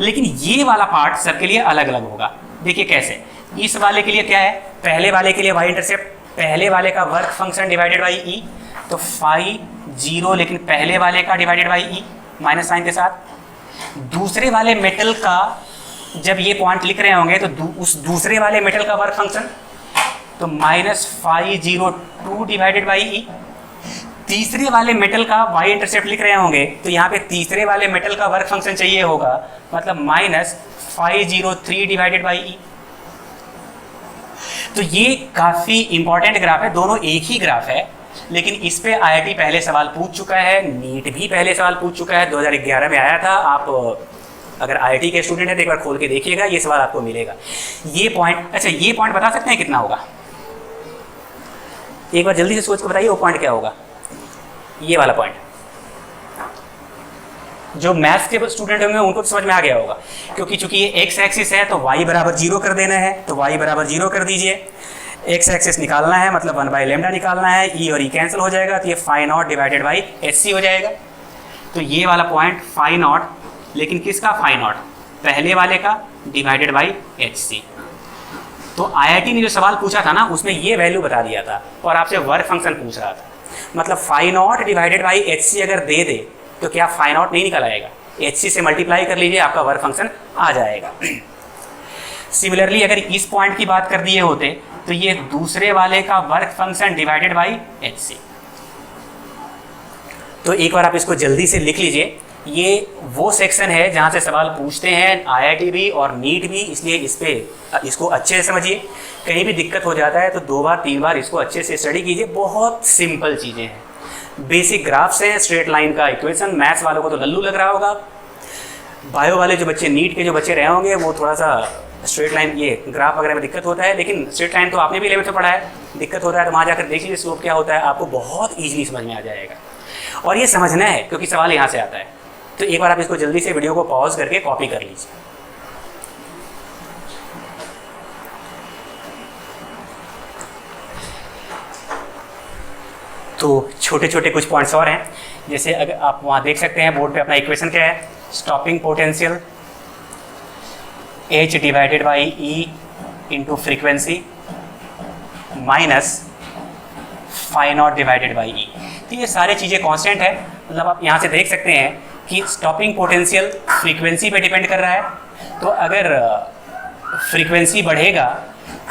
लेकिन ये वाला पार्ट सबके लिए अलग अलग होगा। देखिए कैसे, इस वाले के लिए क्या है, पहले वाले के लिए y इंटरसेप्ट, पहले वाले का work function divided by E, तो फाई 0, लेकिन पहले वाले का divided by E minus sign के साथ। दूसरे वाले मेटल का जब ये पॉइंट लिख रहे होंगे तो उस दूसरे वाले मेटल का वर्क फंक्शन तो माइनस फाई 0 2 डिवाइडेड बाई ई। तीसरे वाले मेटल का y इंटरसेप्ट लिख रहे होंगे तो यहाँ पे तीसरे वाले मेटल का वर्क फंक्शन चाहिए होगा, मतलब minus phi 0 3 divided by E. तो ये काफ़ी इंपॉर्टेंट ग्राफ है, दोनों एक ही ग्राफ है, लेकिन इस पे IIT पहले सवाल पूछ चुका है, नीट भी पहले सवाल पूछ चुका है, 2011 में आया था। आप अगर IIT के स्टूडेंट हैं तो एक बार खोल के देखिएगा, ये सवाल आपको मिलेगा। ये पॉइंट, अच्छा ये पॉइंट बता सकते हैं कितना होगा? एक बार जल्दी से सोच के बताइए वो पॉइंट क्या होगा। ये वाला पॉइंट जो मैथ्स के स्टूडेंट होंगे उनको तो समझ में आ गया होगा, क्योंकि चूंकि ये एक्स एक्सिस है तो y बराबर 0 कर देना है, तो y बराबर 0 कर दीजिए। एक्स एक्सिस निकालना है मतलब 1/λ निकालना है, e और e कैंसिल हो जाएगा, तो ये phi naught divided by hc हो जाएगा। तो ये वाला पॉइंट फाई नॉट, लेकिन किसका फाई नॉट? पहले वाले का डिवाइडेड बाई hc। तो IIT ने जो सवाल पूछा था ना उसमें ये वैल्यू बता दिया था और आपसे वर्क फंक्शन पूछ रहा था, मतलब phi naught divided by hc अगर दे दे तो क्या फाई नॉट नहीं निकल आएगा? hc से मल्टीप्लाई कर लीजिए, आपका वर्क फंक्शन आ जाएगा। सिमिलरली अगर इस पॉइंट की बात कर दिए होते तो ये दूसरे वाले का work function divided by hc। तो एक बार आप इसको जल्दी से लिख लीजिए। ये वो सेक्शन है जहाँ से सवाल पूछते हैं IIT भी और नीट भी, इसलिए इसको अच्छे से समझिए। कहीं भी दिक्कत हो जाता है तो 2 बार 3 बार इसको अच्छे से स्टडी कीजिए। बहुत सिंपल चीज़ें हैं, बेसिक ग्राफ्स हैं, स्ट्रेट लाइन का इक्वेशन। मैथ्स वालों को तो लल्लू लग रहा होगा, बायो वाले जो बच्चे नीट के जो बच्चे रहे होंगे वो थोड़ा सा स्ट्रेट लाइन ये ग्राफ वगैरह में दिक्कत होता है, लेकिन स्ट्रेट लाइन तो आपने भी 11th में पढ़ा है। दिक्कत होता है तो वहाँ जाकर देख लीजिए स्लोप क्या होता है, आपको बहुत ईजिली समझ में आ जाएगा। और ये समझना है क्योंकि सवाल यहाँ से आता है। तो एक बार आप इसको जल्दी से वीडियो को पॉज करके कॉपी कर लीजिए। तो छोटे छोटे कुछ पॉइंट्स और हैं, जैसे अगर आप वहाँ देख सकते हैं बोर्ड पे अपना इक्वेशन क्या है, stopping potential h divided by e into frequency minus phi naught divided by e। तो ये सारी चीज़ें कांस्टेंट है, मतलब आप यहाँ से देख सकते हैं कि स्टॉपिंग पोटेंशियल फ्रीक्वेंसी पे डिपेंड कर रहा है। तो अगर फ्रीक्वेंसी बढ़ेगा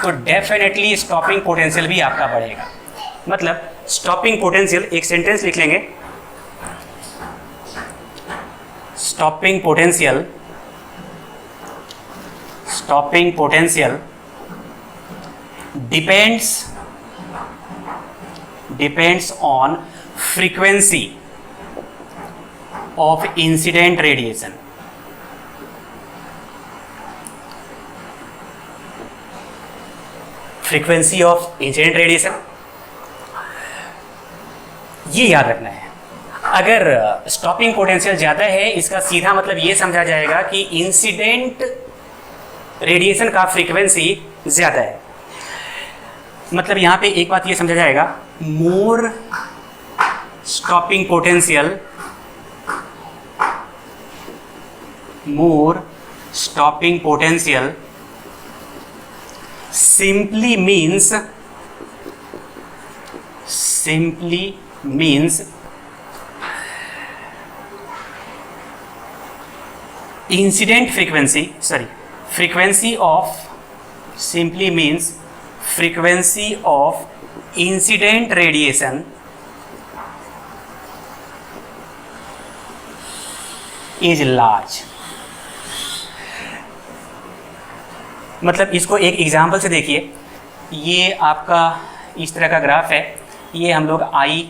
तो डेफिनेटली स्टॉपिंग पोटेंशियल भी आपका बढ़ेगा। मतलब स्टॉपिंग पोटेंशियल, एक सेंटेंस लिख लेंगे, stopping potential depends on frequency of incident radiation। Frequency of incident radiation, ये याद रखना है। अगर स्टॉपिंग पोटेंशियल ज़्यादा है इसका सीधा मतलब ये समझा जाएगा कि इंसिडेंट रेडिएशन का फ्रीक्वेंसी ज़्यादा है। मतलब यहाँ पे एक बात ये समझा जाएगा, more stopping potential simply means incident frequency of incident radiation is large। मतलब इसको एक एग्जाम्पल से देखिए, ये आपका इस तरह का ग्राफ है, ये हम लोग I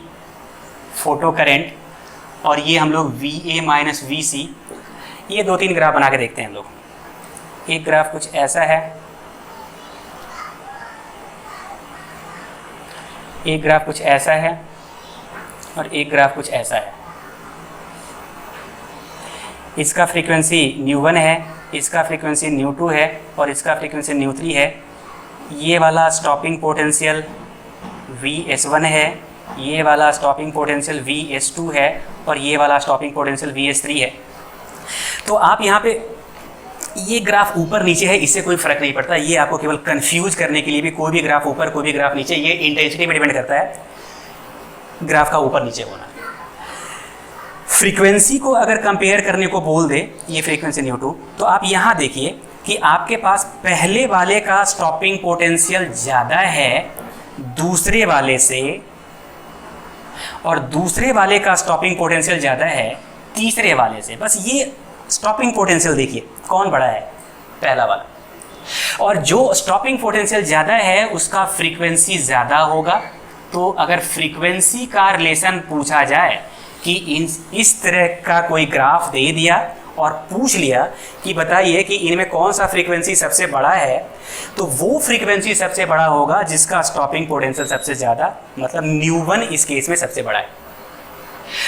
फोटो करेंट और ये हम लोग VA माइनस VC, ये 2-3 ग्राफ बना के देखते हैं हम लोग। एक ग्राफ कुछ ऐसा है, एक ग्राफ कुछ ऐसा है और एक ग्राफ कुछ ऐसा है। इसका फ्रीक्वेंसी न्यू1 है, इसका फ्रीक्वेंसी न्यू2 है और इसका फ्रीक्वेंसी न्यू3 है। ये वाला स्टॉपिंग पोटेंशियल VS1 है, ये वाला स्टॉपिंग पोटेंशियल VS2 है और ये वाला स्टॉपिंग पोटेंशियल VS3 है। तो आप यहाँ पे ये ग्राफ ऊपर नीचे है, इससे कोई फर्क नहीं पड़ता, ये आपको केवल कंफ्यूज करने के लिए भी कोई भी ग्राफ ऊपर कोई भी ग्राफ नीचे, ये इंटेंसिटी पे डिपेंड करता है ग्राफ का ऊपर नीचे होना। फ्रीक्वेंसी को अगर कंपेयर करने को बोल दे ये फ्रीक्वेंसी न्यू2, तो आप यहाँ देखिए कि आपके पास पहले वाले का स्टॉपिंग पोटेंशियल ज़्यादा है दूसरे वाले से, और दूसरे वाले का स्टॉपिंग पोटेंशियल ज़्यादा है तीसरे वाले से। बस ये स्टॉपिंग पोटेंशियल देखिए कौन बड़ा है, पहला वाला। और जो स्टॉपिंग पोटेंशियल ज़्यादा है उसका फ्रीक्वेंसी ज़्यादा होगा। तो अगर फ्रीक्वेंसी का रिलेशन पूछा जाए कि इस तरह का कोई ग्राफ दे दिया और पूछ लिया कि बताइए कि इनमें कौन सा फ्रीक्वेंसी सबसे बड़ा है, तो वो फ्रीक्वेंसी सबसे बड़ा होगा जिसका स्टॉपिंग पोटेंशियल सबसे ज़्यादा, मतलब न्यू1 इस केस में सबसे बड़ा है।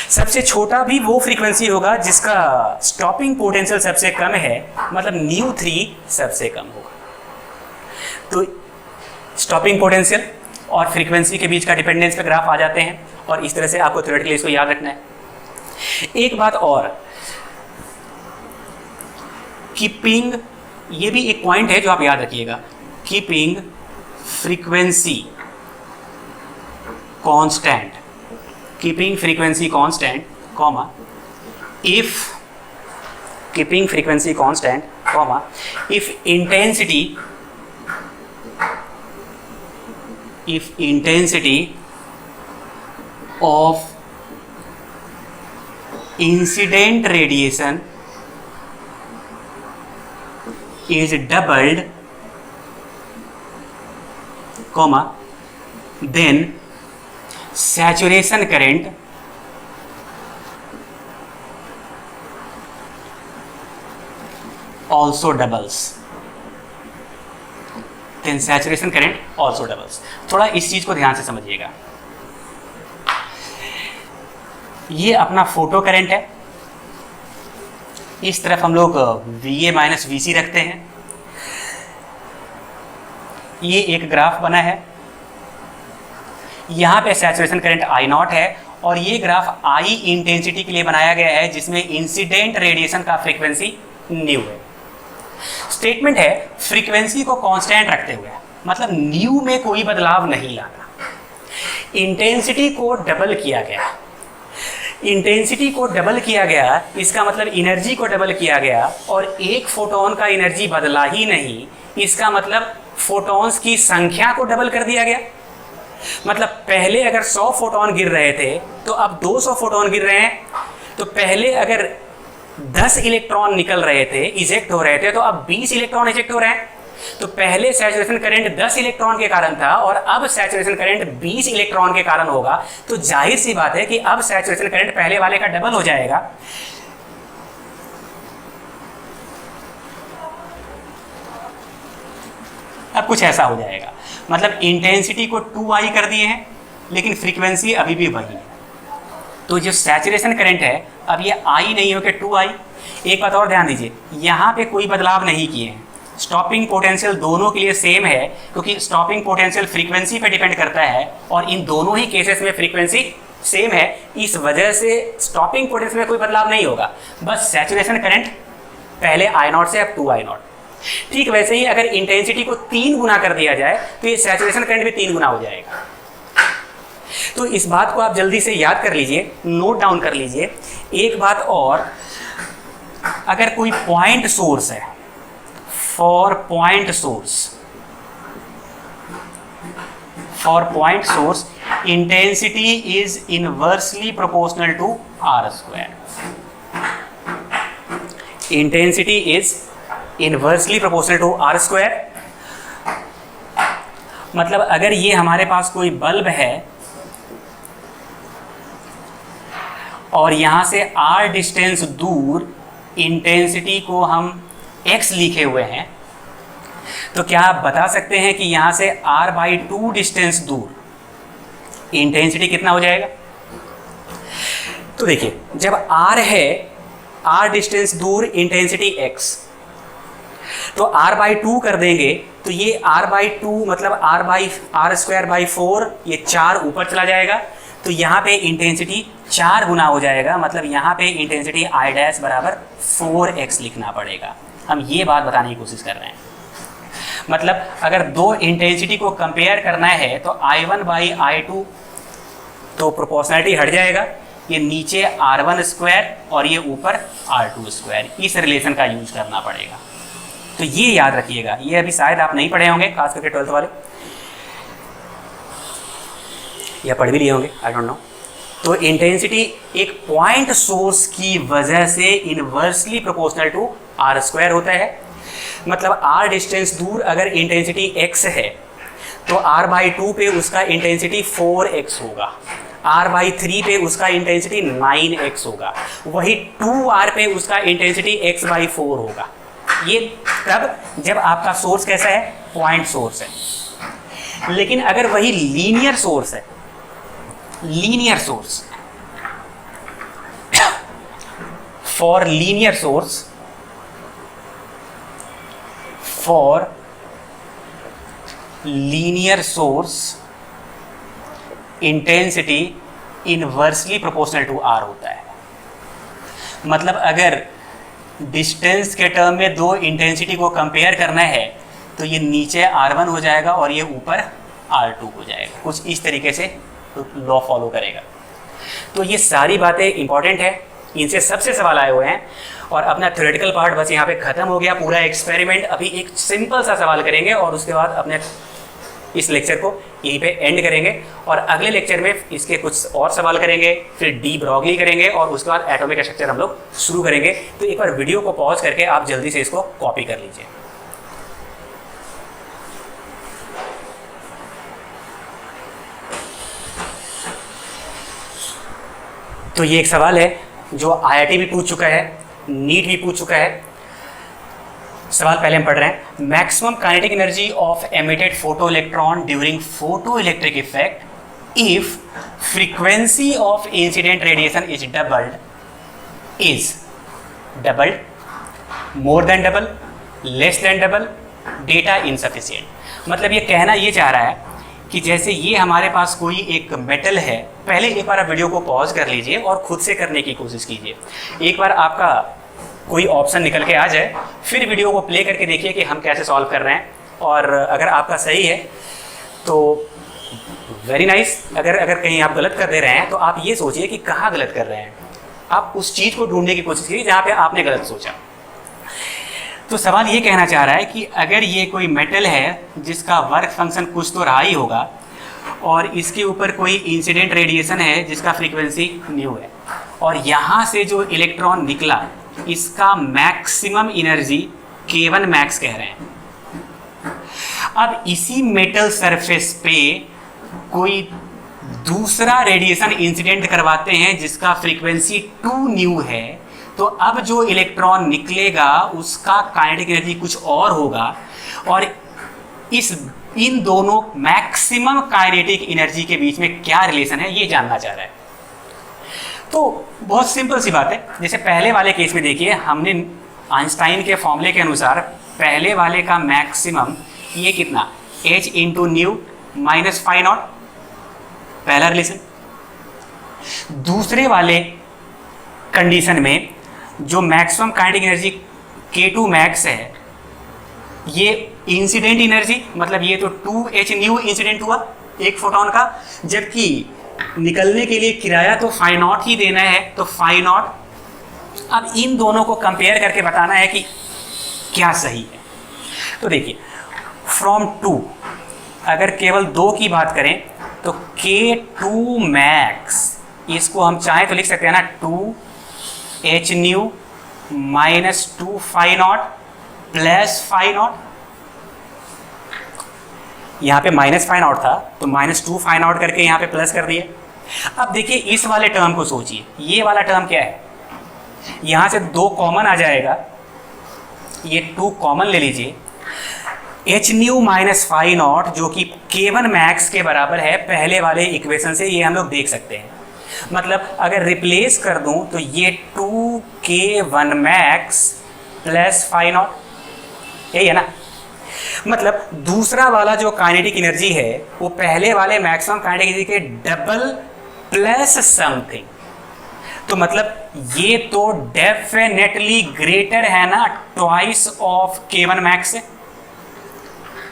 सबसे छोटा भी वो फ्रीक्वेंसी होगा जिसका स्टॉपिंग पोटेंशियल सबसे कम है, मतलब ν3 सबसे कम होगा। तो स्टॉपिंग पोटेंशियल और फ्रीक्वेंसी के बीच का डिपेंडेंस पे ग्राफ आ जाते हैं, और इस तरह से आपको थ्योरेटिकली इसको याद रखना है। एक बात और, कीपिंग, ये भी एक पॉइंट है जो आप याद रखिएगा, keeping frequency constant, keeping frequency constant, comma, if keeping frequency constant, comma, if intensity of incident radiation is doubled, comma, then saturation current also doubles, then saturation current also doubles। थोड़ा इस चीज को ध्यान से समझिएगा। ये अपना फोटो करंट है, इस तरफ हम लोग VA माइनस VC रखते हैं। ये एक ग्राफ बना है, यहाँ पे सैचुरेशन करंट I0 है, और ये ग्राफ I इंटेंसिटी के लिए बनाया गया है जिसमें इंसिडेंट रेडिएशन का फ्रीक्वेंसी न्यू है। स्टेटमेंट है फ्रीक्वेंसी को कांस्टेंट रखते हुए, मतलब न्यू में कोई बदलाव नहीं लाना। इंटेंसिटी को डबल किया गया, इंटेंसिटी को डबल किया गया, इसका मतलब एनर्जी को डबल किया गया, और एक फोटोन का एनर्जी बदला ही नहीं, इसका मतलब फोटॉन्स की संख्या को डबल कर दिया गया। मतलब पहले अगर 100 फोटोन गिर रहे थे तो अब 200 फोटोन गिर रहे हैं। तो पहले अगर 10 इलेक्ट्रॉन निकल रहे थे, इजेक्ट हो रहे थे, तो अब 20 इलेक्ट्रॉन इजेक्ट हो रहे हैं। तो पहले सैचुरेशन करंट 10 इलेक्ट्रॉन के कारण था और अब सैचुरेशन करंट 20 इलेक्ट्रॉन के कारण होगा। तो जाहिर सी बात है कि अब सैचुरेशन करंट पहले वाले का डबल हो जाएगा। अब कुछ ऐसा हो जाएगा, मतलब इंटेंसिटी को 2I कर दिए हैं लेकिन फ्रीक्वेंसी अभी भी वही है। तो जो सैचुरेशन करंट है अब ये I नहीं हो के 2I। एक बात और ध्यान दीजिए, यहाँ पे कोई बदलाव नहीं किए हैं। स्टॉपिंग पोटेंशियल दोनों के लिए सेम है, क्योंकि स्टॉपिंग पोटेंशियल फ्रीक्वेंसी पे डिपेंड करता है और इन दोनों ही केसेस में फ्रीक्वेंसी सेम है। इस वजह से स्टॉपिंग पोटेंशियल में कोई बदलाव नहीं होगा, बस सैचुरेशन करंट पहले I0 से अब 2I0। ठीक वैसे ही अगर इंटेंसिटी को 3 गुना कर दिया जाए तो ये सैचुरेशन करंट भी 3 गुना हो जाएगा। तो इस बात को आप जल्दी से याद कर लीजिए, नोट डाउन कर लीजिए। एक बात और, अगर कोई पॉइंट सोर्स है, for point source intensity is inversely proportional to R²। Intensity is inversely proportional to R²। मतलब अगर ये हमारे पास कोई बल्ब है और यहां से R डिस्टेंस दूर इंटेंसिटी को हम X लिखे हुए हैं, तो क्या आप बता सकते हैं कि यहां से R/2 डिस्टेंस दूर इंटेंसिटी कितना हो जाएगा? तो देखिए, जब R है, R डिस्टेंस दूर इंटेंसिटी X, तो R/2 कर देंगे तो ये R/2 मतलब R²/4, ये 4 ऊपर चला जाएगा। तो यहाँ पे इंटेंसिटी 4 गुना हो जाएगा, मतलब यहाँ पे इंटेंसिटी I' बराबर 4x लिखना पड़ेगा। हम ये बात बताने की कोशिश कर रहे हैं। मतलब अगर दो इंटेंसिटी को कंपेयर करना है तो I1/I2 तो प्रोपोर्शनलिटी हट जाएगा, ये नीचे R1² और ये ऊपर R2², इस रिलेशन का यूज करना पड़ेगा। तो ये याद रखिएगा, ये अभी शायद आप नहीं पढ़े होंगे, खास करके 12th वाले, या पढ़ भी लिए होंगे, आई डोंट नो। तो इंटेंसिटी एक पॉइंट सोर्स की वजह से इनवर्सली प्रोपोर्शनल टू R² होता है। मतलब R डिस्टेंस दूर अगर इंटेंसिटी x है तो R/2 पे उसका इंटेंसिटी 4x होगा, R/3 पे उसका इंटेंसिटी 9x होगा, वही 2R पे उसका इंटेंसिटी x/4 होगा। ये तब जब आपका सोर्स कैसा है, पॉइंट सोर्स है। लेकिन अगर वही लीनियर सोर्स है, linear source for linear source, intensity inversely proportional to R होता है। मतलब अगर डिस्टेंस के टर्म में दो इंटेंसिटी को कंपेयर करना है तो ये नीचे R1 हो जाएगा और ये ऊपर R2 हो जाएगा, कुछ इस तरीके से लॉ फॉलो करेगा। तो ये सारी बातें इंपॉर्टेंट है, इनसे सबसे सवाल आए हुए हैं और अपना थ्योरेटिकल पार्ट बस यहाँ पे खत्म हो गया। पूरा एक्सपेरिमेंट अभी एक सिंपल सा सवाल करेंगे और उसके बाद अपने इस लेक्चर को यहीं पे एंड करेंगे और अगले लेक्चर में इसके कुछ और सवाल करेंगे, फिर डी ब्रॉगली करेंगे और उसके बाद एटॉमिक स्ट्रक्चर हम लोग शुरू करेंगे। तो एक बार वीडियो को पॉज करके आप जल्दी से इसको कॉपी कर लीजिए। तो ये एक सवाल है जो IIT भी पूछ चुका है, नीट भी पूछ चुका है। सवाल पहले हम पढ़ रहे हैं। Maximum kinetic energy of emitted photo electron during photo electric effect if frequency of incident radiation is doubled, more than double, less than double, data insufficient. मतलब ये कहना ये चाह रहा है कि जैसे ये हमारे पास कोई एक मेटल है, पहले एक बार आप वीडियो को पॉज कर लीजिए और खुद से करने की कोशिश कीजिए। एक बार आपका कोई ऑप्शन निकल के आ जाए, फिर वीडियो को प्ले करके देखिए कि हम कैसे सॉल्व कर रहे हैं, और अगर आपका सही है तो वेरी नाइस। अगर कहीं आप गलत कर दे रहे हैं तो आप ये सोचिए कि कहाँ गलत कर रहे हैं, आप उस चीज़ को ढूंढने की कोशिश कीजिए जहाँ पे आपने गलत सोचा। तो सवाल ये कहना चाह रहा है कि अगर ये कोई मेटल है जिसका वर्क फंक्शन कुछ तो रहा ही होगा और इसके ऊपर कोई इंसिडेंट रेडिएशन है जिसका फ्रीक्वेंसी न्यू है, और यहाँ से जो इलेक्ट्रॉन निकला इसका मैक्सिमम एनर्जी K1 मैक्स कह रहे हैं। अब इसी मेटल सरफेस पे कोई दूसरा रेडिएशन इंसिडेंट करवाते हैं जिसका फ्रीक्वेंसी 2 न्यू है, तो अब जो इलेक्ट्रॉन निकलेगा उसका काइनेटिक एनर्जी कुछ और होगा, और इन दोनों मैक्सिमम काइनेटिक एनर्जी के बीच में क्या रिलेशन है ये जानना चाह रहा है। तो बहुत सिंपल सी बात है। जैसे पहले वाले केस में देखिए, हमने आइंस्टाइन के फॉर्मूले के अनुसार पहले वाले का मैक्सिमम ये कितना, h into nu minus phi naught, पहला रिलेशन। दूसरे वाले कंडीशन में जो maximum kinetic energy K2 max है, ये इंसिडेंट एनर्जी, मतलब ये तो 2h न्यू इंसिडेंट हुआ एक फोटोन का, जबकि निकलने के लिए किराया तो फाई नॉट ही देना है, तो फाई नॉट। अब इन दोनों को कंपेयर करके बताना है कि क्या सही है। तो देखिए, फ्रॉम 2 अगर केवल 2 की बात करें तो K2 मैक्स, इसको हम चाहें तो लिख सकते हैं ना 2h nu minus 2 phi naught plus phi naught. यहाँ पे माइनस फाई नॉट था तो माइनस 2 फाई नॉट करके यहाँ पे प्लस कर दिए। अब देखिए इस वाले टर्म को सोचिए, ये वाला टर्म क्या है, यहाँ से 2 कॉमन आ जाएगा, ये 2 कॉमन ले लीजिए। h nu minus phi naught जो कि K1 मैक्स के बराबर है पहले वाले इक्वेशन से, ये हम लोग देख सकते हैं। मतलब अगर रिप्लेस कर दूं तो ये 2K1 max plus phi not, यही है ना। मतलब दूसरा वाला जो काइनेटिक एनर्जी है वो पहले वाले मैक्सिमम काइनेटिक एनर्जी के डबल प्लस समथिंग। तो मतलब ये तो डेफिनेटली ग्रेटर है ना ट्वाइस ऑफ K1 मैक्स से,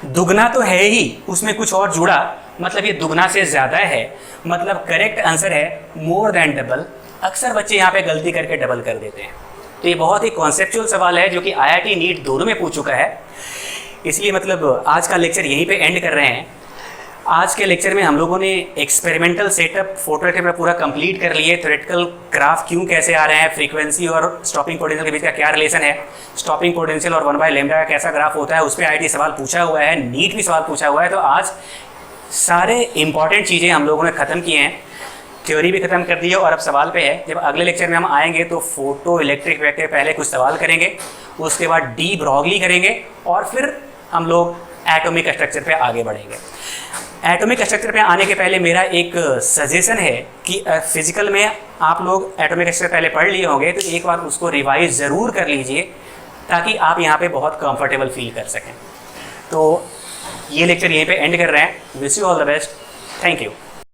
दुगना तो है ही, उसमें कुछ और जुड़ा, मतलब ये दुगना से ज़्यादा है। मतलब करेक्ट आंसर है मोर देन डबल। अक्सर बच्चे यहाँ पे गलती करके डबल कर देते हैं। तो ये बहुत ही कॉन्सेप्चुअल सवाल है जो कि IIT नीट दोनों में पूछ चुका है। इसलिए मतलब आज का लेक्चर यहीं पे एंड कर रहे हैं। आज के लेक्चर में हम लोगों ने एक्सपेरिमेंटल सेटअप फोटो में पूरा कंप्लीट कर लिए। थ्योरेटिकल ग्राफ क्यों कैसे आ रहे हैं, फ्रीक्वेंसी और स्टॉपिंग पोटेंशियल के बीच का क्या रिलेशन है, स्टॉपिंग पोटेंशियल और 1/λ का कैसा ग्राफ होता है, उस पर IIT सवाल पूछा हुआ है, नीट भी सवाल पूछा हुआ है। तो आज सारे इंपॉर्टेंट चीज़ें हम लोगों ने ख़त्म किए हैं, थ्योरी भी खत्म कर दी है और अब सवाल पे है। जब अगले लेक्चर में हम आएंगे तो फोटो इलेक्ट्रिक इफेक्ट के पहले कुछ सवाल करेंगे, उसके बाद डी ब्रॉगली करेंगे और फिर हम लोग एटॉमिक स्ट्रक्चर पे आगे बढ़ेंगे। एटॉमिक स्ट्रक्चर पे आने के पहले मेरा एक सजेशन है कि फिजिकल में आप लोग एटॉमिक स्ट्रक्चर पहले पढ़ लिए होंगे, तो एक बार उसको रिवाइज ज़रूर कर लीजिए ताकि आप यहाँ पे बहुत कंफर्टेबल फील कर सकें। तो ये लेक्चर यहीं पे एंड कर रहे हैं। Wish you all the best. Thank you.